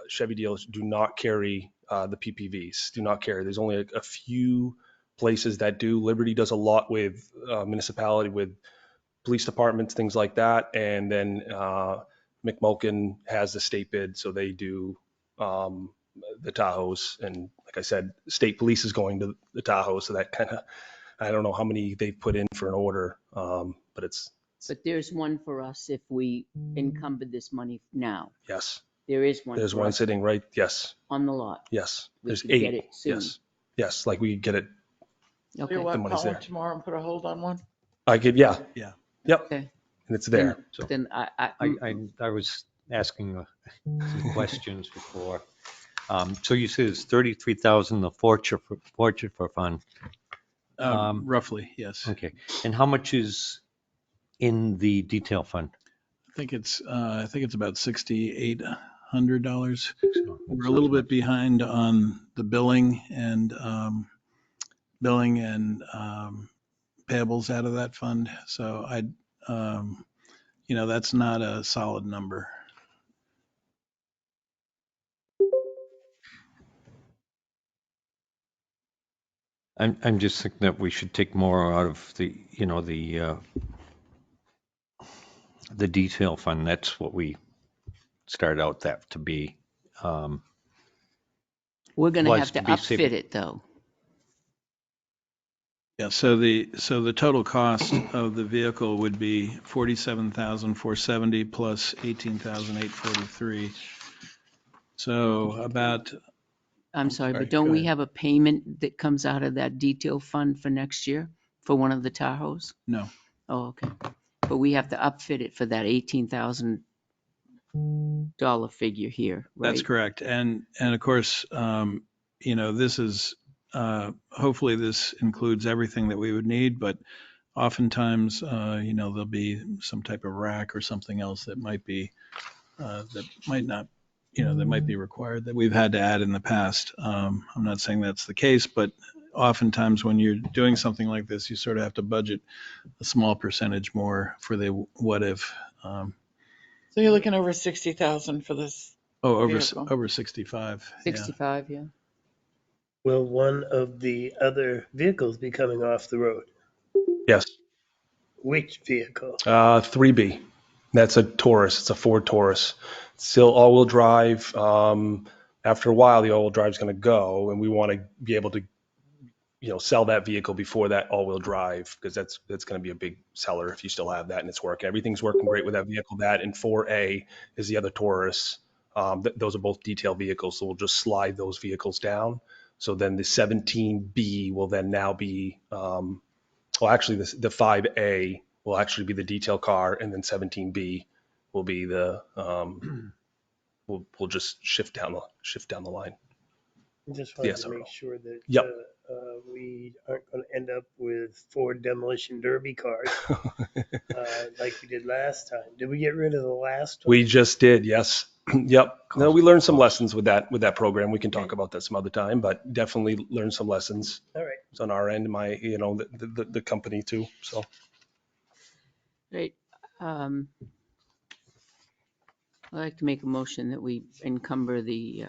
Chevy dealers do not carry the PPVs, do not carry. There's only a few places that do. Liberty does a lot with municipality, with police departments, things like that. And then McMulkin has the state bid, so they do the Tahoes. And like I said, state police is going to the Tahoe, so that kind of, I don't know how many they've put in for an order, but it's. But there's one for us if we encumber this money now. Yes. There is one. There's one sitting right. Yes. On the lot. Yes. We There's could 8. get it soon. Yes. Yes. Like we get it. You The want money's call there. tomorrow and put a hold on one? I could, yeah. Yeah. Yep. Okay. And it's there. So Then I was asking some questions before. So you said it's 33,000, the Fortune for Fund. Roughly, yes. Okay. And how much is in the detail fund? I think it's about $6,800. So We're it's a not little much. bit behind on the billing and payables out of that fund. So that's not a solid number. I'm just thinking that we should take more out of the detail fund. That's what we started out that to be. we're going to Was have to to be upfit it though. Yeah, so the total cost of the vehicle would be $47,470 plus $18,843. So about, I'm sorry, sorry, but don't go we ahead. have a payment that comes out of that detail fund for next year for one of the Tahoes? No. Oh, okay. But we have to upfit it for that $18,000 figure here, right? That's correct. And of course, this is, hopefully this includes everything that we would need, but oftentimes, there'll be some type of rack or something else that might be, that might not, that might be required that we've had to add in the past. I'm not saying that's the case, but oftentimes when you're doing something like this, you sort of have to budget a small percentage more for the what if. So you're looking over 60,000 for this vehicle. Over 65. Yeah. 65, yeah. Will one of the other vehicles be coming off the road? yes, Which vehicle? 3B. That's a Taurus. It's a Ford Taurus. Still all-wheel drive. After a while, the all-wheel drive is going to go, and we want to be able to, sell that vehicle before that all-wheel drive, because that's going to be a big seller if you still have that and it's working. Everything's working great with that vehicle. That and 4A is the other Taurus. Those are both detail vehicles, so we'll just slide those vehicles down. So then the 17B will then now be, well, actually the 5A will actually be the detail car, and then 17B will be the, we'll just shift down the line. Just wanted to SRO. make sure that Yep. we aren't going to end up with Ford demolition derby cars like we did last time. Did we get rid of the last one? We just did, yes. Yep. No, we learned some Cost. lessons with that program. We can talk about that some other time, but definitely learned some lessons All right. on our end, the company too. So Right. I'd like to make a motion that we encumber the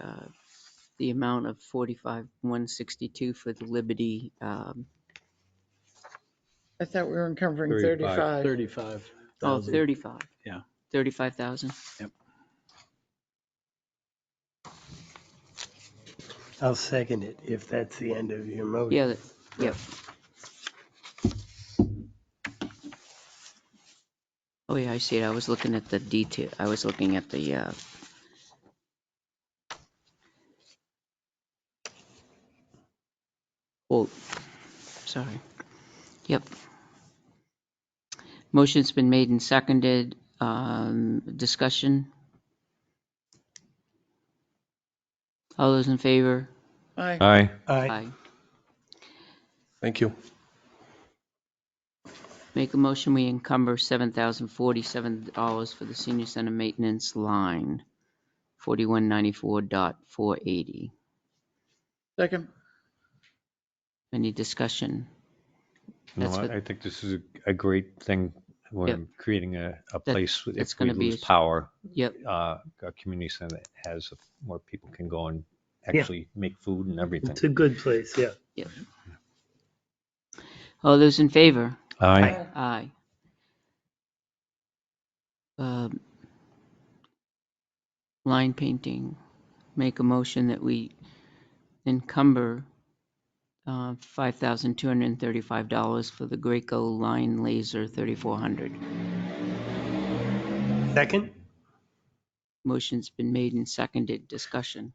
amount of 45,162 for the Liberty. I thought we were encumbering 35. 35. 35,000. 35. Yeah. 35,000. Yep. I'll second it if that's the end of your motion. Yeah. Yep. Oh yeah, I see it. I was looking at the detail. I was looking at the quote. Sorry. Yep. Motion's been made and seconded. Discussion. All those in favor? Aye. Aye. Aye. thank you. Make a motion, we encumber $7,047 for the senior center maintenance line, 4194.480. Second. Any discussion? No, That's what- I think this is a great thing. We're Yep. creating a place, that's if we gonna be lose power, Yep. a community center that has more people can go and actually make food and everything. It's a good place, yeah. Yep. All those in favor? Aye. Aye. Line painting. Make a motion that we encumber $5,235 for the Graco line laser 3400. Second? Motion's been made and seconded. Discussion.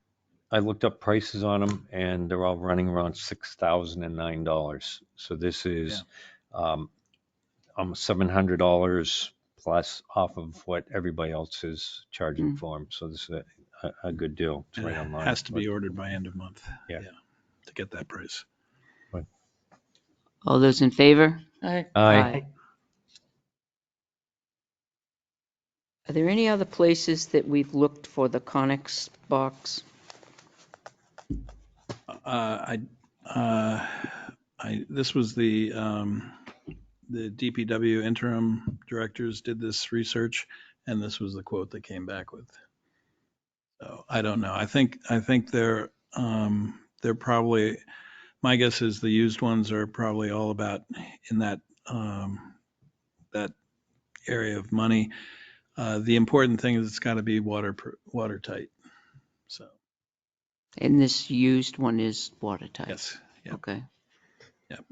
I looked up prices on them and they're all running around $6,009. So this is almost $700 plus off of what everybody else is charging for them. So this is a good deal. It's And right it online. has to be ordered by end of month. Yeah. To get that price. All those in favor? Aye. Aye. Are there any other places that we've looked for the Conex box? This was the DPW interim directors did this research, and this was the quote they came back with. So I don't know. I think they're probably, my guess is the used ones are probably all about in that that area of money. The important thing is it's got to be watertight. So And this used one is watertight? yes. Yep. Okay. Yep.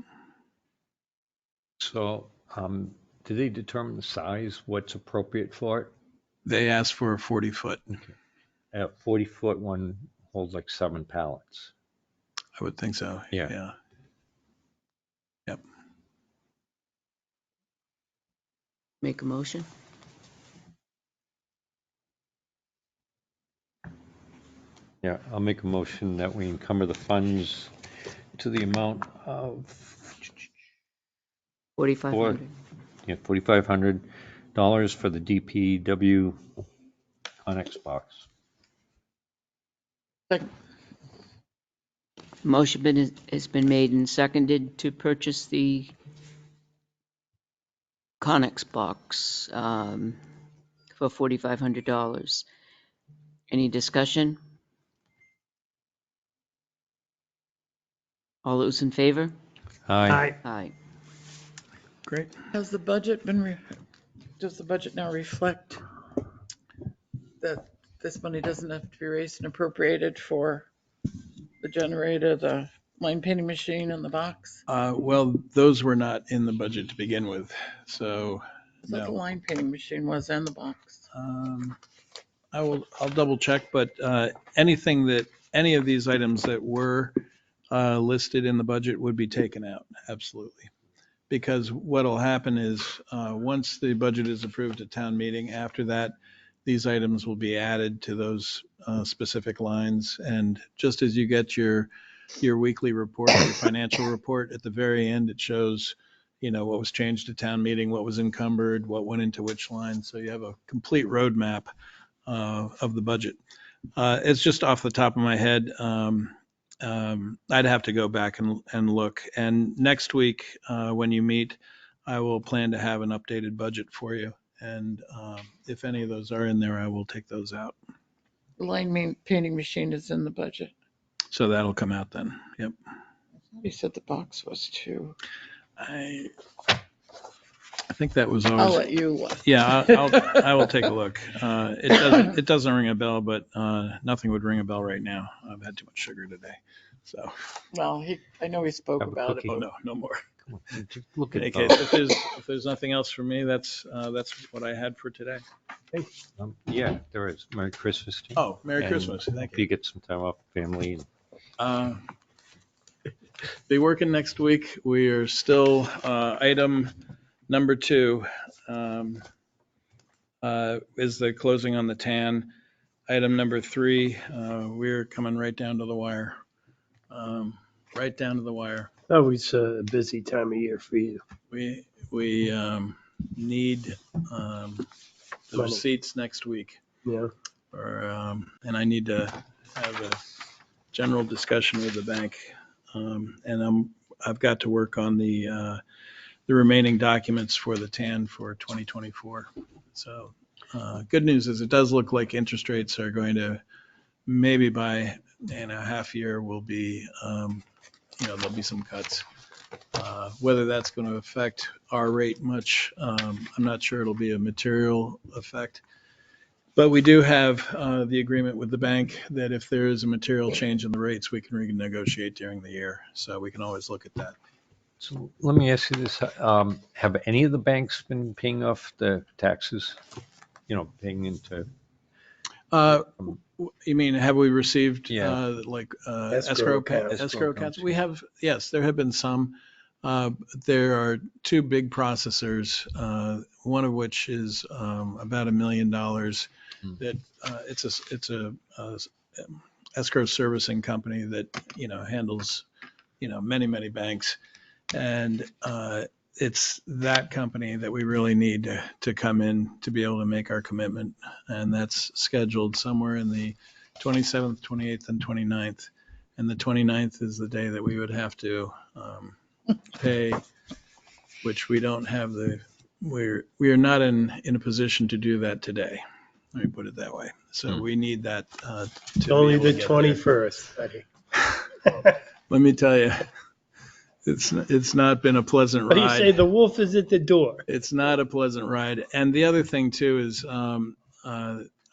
So do they determine the size, what's appropriate for it? They asked for a 40-foot. A 40-foot one holds like 7 pallets. I would think so. Yeah. Yep. Make a motion? Yeah, I'll make a motion that we encumber the funds to the amount of $4,500 for the DPW Conex box. Second. Motion has been made and seconded to purchase the Conex box for $4,500. Any discussion? All those in favor? Aye. Aye. Great. Has the budget been, does the budget now reflect that this money doesn't have to be raised and appropriated for the generator, the line painting machine, and the box? Well, those were not in the budget to begin with, so I thought the no. line painting machine was and the box. I'll double check, but any of these items that were listed in the budget would be taken out, absolutely. Because what'll happen is, once the budget is approved at town meeting, after that, these items will be added to those specific lines. And just as you get your weekly report, your financial report, at the very end, it shows, what was changed at town meeting, what was encumbered, what went into which line. So you have a complete roadmap of the budget. It's just off the top of my head. I'd have to go back and look. And next week, when you meet, I will plan to have an updated budget for you. And if any of those are in there, I will take those out. The line painting machine is in the budget. So that'll come out then. Yep. You said the box was too. I think that was I'll always. let you look. Yeah, I will take a look. It doesn't ring a bell, but nothing would ring a bell right now. I've had too much sugar today. So. Well, I know he spoke Have a about it. cookie. Oh, no more. Just look In at any those. case, if there's nothing else for me, that's what I had for today. Yeah, there is. Merry Christmas to you. Oh, Merry And Christmas. Thank hope you. you get some time off with family. Be working next week. We are still, item number 2 is the closing on the TAN. Item number 3, we're coming right down to the wire. Right down to the wire. Always a busy time of year for you. We need Money. those seats next week. Yeah. And I need to have a general discussion with the bank. And I've got to work on the remaining documents for the TAN for 2024. So good news is it does look like interest rates are going to, maybe by in a half year, will be, there'll be some cuts. Whether that's going to affect our rate much, I'm not sure it'll be a material effect. But we do have the agreement with the bank that if there is a material change in the rates, we can renegotiate during the year. So we can always look at that. So let me ask you this. Have any of the banks been paying off the taxes? Paying into. You mean, have we received Yeah. escrow accounts. accounts? We have, yes, there have been some. There are two big processors, one of which is about $1 million. That it's a escrow servicing company that handles many banks, and it's that company that we really need to come in to be able to make our commitment, and that's scheduled somewhere in the 27th, 28th, and 29th. And the 29th is the day that we would have to pay, which we don't have we are not in a position to do that today. Let me put it that way. So we need that to It's be only able to the get there. 21st, buddy. Let me tell you, it's not been a pleasant What do you ride. say? The wolf is at the door. It's not a pleasant ride. And the other thing too is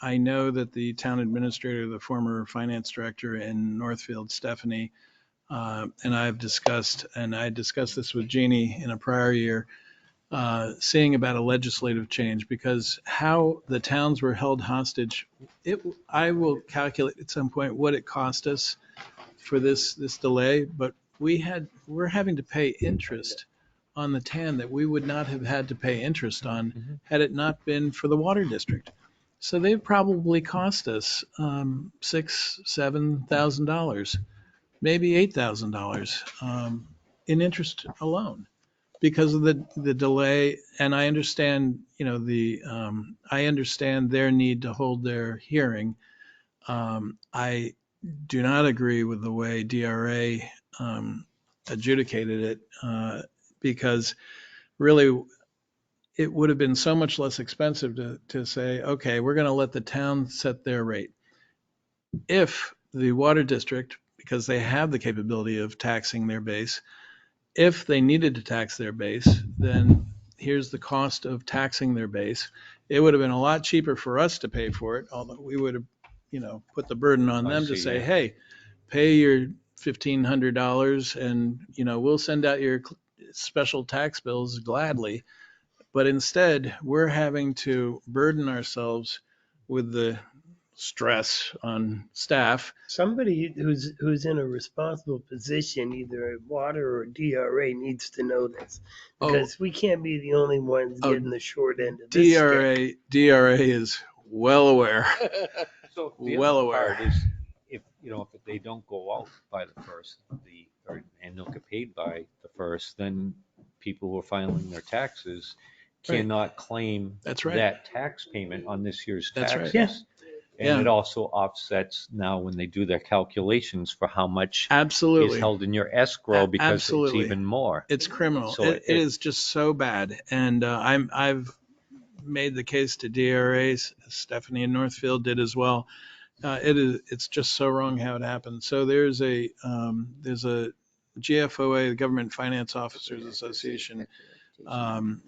I know that the town administrator, the former finance director in Northfield, Stephanie, and I discussed this with Jeannie in a prior year, seeing about a legislative change, because how the towns were held hostage, I will calculate at some point what it cost us for this delay, but we're having to pay interest on the TAN that we would not have had to pay interest on had it not been for the water district. So they've probably cost us $6,000-7,000, maybe $8,000 in interest alone because of the delay. And I understand, I understand their need to hold their hearing. I do not agree with the way DRA adjudicated it because really it would have been so much less expensive to say, okay, we're going to let the town set their rate. If the water district, because they have the capability of taxing their base, if they needed to tax their base, then here's the cost of taxing their base. It would have been a lot cheaper for us to pay for it, although we would have, put the burden on them to say, hey, pay your $1,500 and, we'll send out your special tax bills gladly. But instead, we're having to burden ourselves with the stress on staff. Somebody who's in a responsible position, either at water or DRA, needs to know this, because we can't be the only ones getting the short end of this stick. DRA is well aware. So the Well other aware. part is if they don't go out by the first, and don't get paid by the first, then people who are filing their taxes cannot claim That's right. that tax payment on this year's That's right. taxes. Yeah. And it also offsets now when they do their calculations for how much Absolutely is held in your escrow, because Absolutely. it's even more. It's criminal. So it is just so bad. And I've made the case to DRAs. Stephanie in Northfield did as well. It's just so wrong how it happened. So there's a GFOA, the Government Finance Officers Association,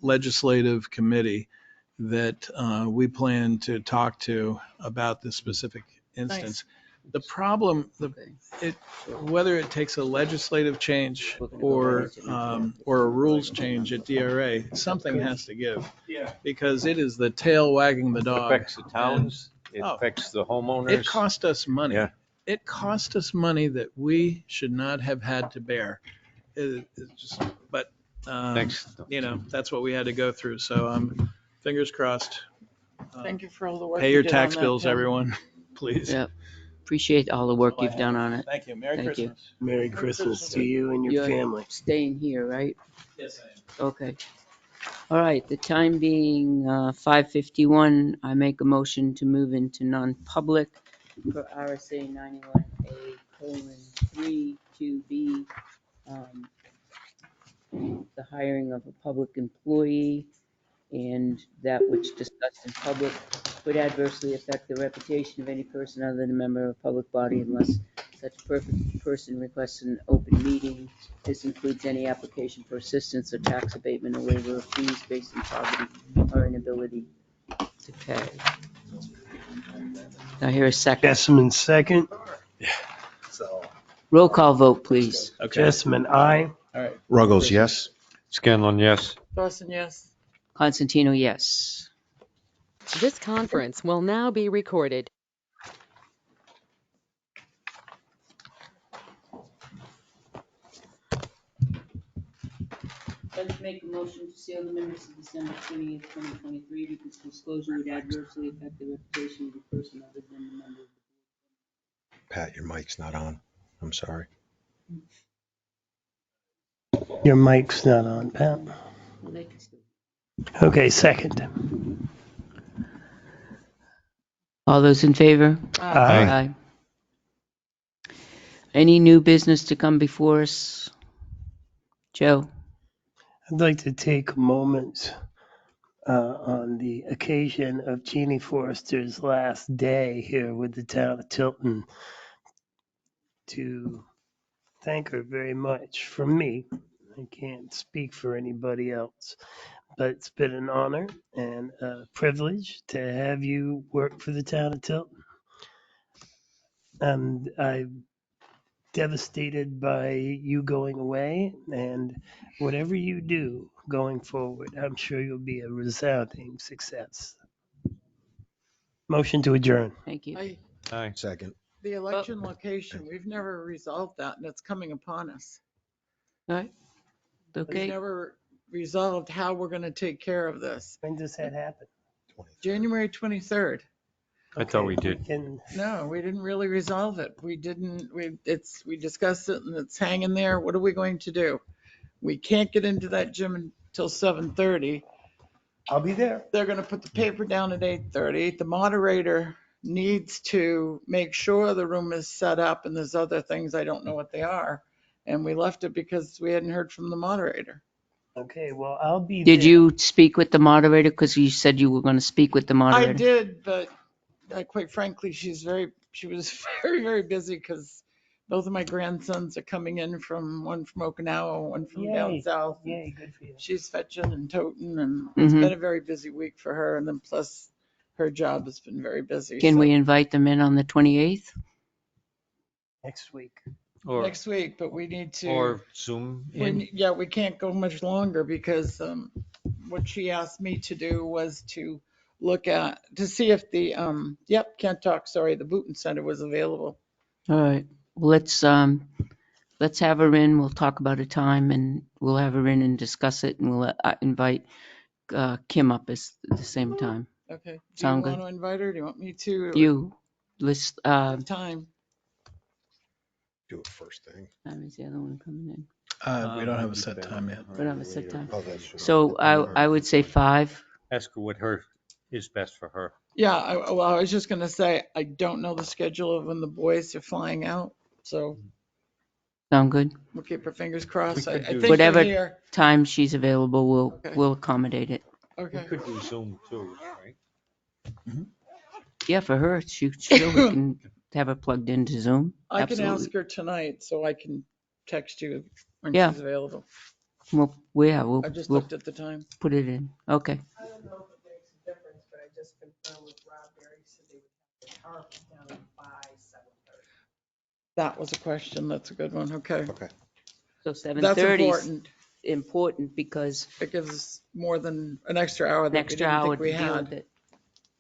legislative committee that we plan to talk to about this specific instance. The problem, whether it takes a legislative change or a rules change at DRA, something has to give, because it is the tail wagging the It dog. affects the towns, it affects the homeowners. It cost us money. Yeah. It cost us money that we should not have had to bear. But Thanks. that's what we had to go through. So fingers crossed. Thank you for all the work. Pay you your did tax on that, bills, Tim. everyone, please. Yeah. Appreciate all the work That's all I you've done have. on it. Thank you. Merry Thank you. Christmas. Merry Christmas to you and your You're family. staying here, right? Yes, I am. Okay. All right, the time being 5:51, I make a motion to move into non-public for RSA 91A:3 2B, the hiring of a public employee, and that which discussed in public would adversely affect the reputation of any person other than a member of a public body unless such person requests an open meeting. This includes any application for assistance or tax abatement or waiver of fees based on poverty or inability to pay. I hear a second. Jessamine second. Roll call vote, please. Okay. Jessamine, aye. All right. Ruggles, yes. Scanlon, yes. Dawson, yes. Constantino, yes. This conference will now be recorded. make a motion to seal the minutes of December 20th, 2023, because disclosure would adversely affect the reputation of the person other than the member. Pat, your mic's not on. I'm sorry. Your mic's not on, Pat. Well, they can still. Okay, second. All those in favor? Aye. Any new business to come before us? Joe? I'd like to take a moment on the occasion of Jeannie Forrester's last day here with the town of Tilton to thank her very much from me. I can't speak for anybody else, but it's been an honor and a privilege to have you work for the town of Tilton. And I'm devastated by you going away, and whatever you do going forward, I'm sure you'll be a resounding success. Motion to adjourn. Thank you. Aye. Second. The election location, we've never resolved that, and it's coming upon us. All right. We've Okay. never resolved how we're going to take care of this. When does that happen? January 23rd. I thought we Okay, did. No, we didn't really resolve it. We discussed it and it's hanging there. What are we going to do? We can't get into that gym until 7:30. I'll be there. They're going to put the paper down at 8:30. The moderator needs to make sure the room is set up, and there's other things, I don't know what they are. And we left it because we hadn't heard from the moderator. Okay, well, I'll be Did there. you speak with the moderator? Because you said you were going to speak with the moderator. I did, but quite frankly, she was very, very busy because both of my grandsons are coming in one from Okinawa, one from down Yay. south. Yay, good for you. She's fetching and toting, and it's Mhm. been a very busy week for her. And then plus her job has been very busy. Can so we invite them in on the 28th? Next week. Or, next week, but we need to. or Zoom in. We can't go much longer because what she asked me to do was to to see if the can't talk. Sorry, the Booton Center was available. All right. Well, let's have her in. We'll talk about a time, and we'll have her in and discuss it, and we'll invite Kim up at the same time. Okay. Do Sound you want good? to invite her? Do you want me to? You list. What time? Do it first thing. Time is the other one coming in? We don't have a set time yet. We don't have a set time. Oh, that's true. So I would say 5. Ask her what her is best for her. Yeah. I was just gonna say I don't know the schedule of when the boys are flying out, so Sound good? we'll keep our fingers crossed. I We could do- think Whatever they're here. time she's available, Okay. we'll accommodate it. We Okay. could do Zoom too, right? Yeah, for her, she sure we can have her plugged into Zoom. I can Absolutely. ask her tonight, so I can text you when Yeah. she's available. We'll I just we'll looked at the time. put it in. Okay. I don't know if it makes a difference, but I just confirmed with Rob Berry, he said they would have the tarp down by 7:30. That was a question. That's a good one. Okay. Okay. So That's 7:30 is important. important because It gives us more than an extra hour an that we extra didn't hour think to we deal had. with it.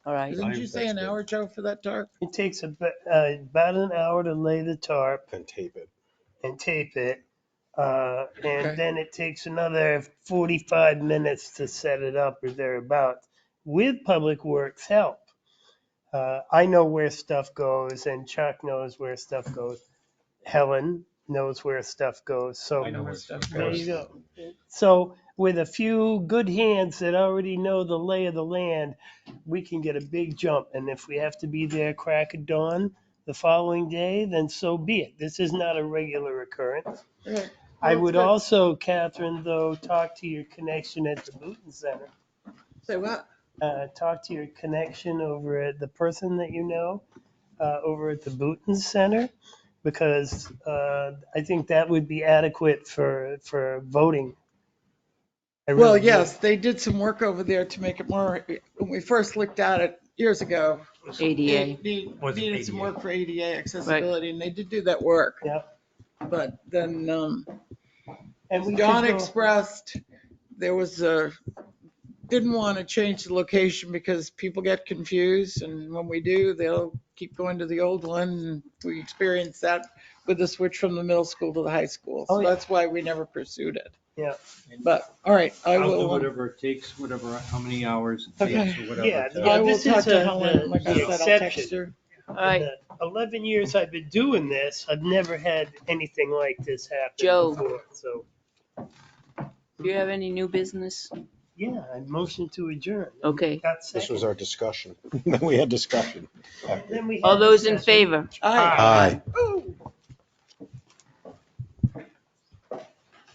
All right. Didn't you say That's an good. hour, Joe, for that tarp? It takes about an hour to lay the tarp And tape it. and tape it. Okay. And then it takes another 45 minutes to set it up or thereabouts with Public Works help. I know where stuff goes and Chuck knows where stuff goes. Helen knows where stuff goes. So I know where stuff there goes. you go. So with a few good hands that already know the lay of the land, we can get a big jump. And if we have to be there crack of dawn the following day, then so be it. This is not a regular occurrence. Okay. I Well, would that's good. also, Catherine, though, talk to your connection at the Booton Center. Say what? Talk to your connection over at the person that you know over at the Booton Center, because I think that would be adequate for voting. I Well, really do. yes, they did some work over there to make it more, when we first looked at it years ago. ADA. Was it Needed some ADA? work for ADA accessibility, and they did do that work. Yeah. But then And we Don could go, expressed there was didn't want to change the location because people get confused, and when we do, they'll keep going to the old one. And we experienced that with the switch from the middle school to the high school. So Oh, yeah. that's why we never pursued it. Yeah. But, all right, I I'll do will, whatever it takes, how many hours it Okay. takes or whatever. Yeah, to- yeah. I will this is talk to the- Helen, like I the said, I'll text exception. her. All In right, the 11 years I've been doing this, I've never had anything like this happen Joe. before. So, do you have any new business? yeah, I motion to adjourn. Okay. Got This was second. our discussion. Then we had discussion. Then we All had those in discussion. favor? Aye. Aye.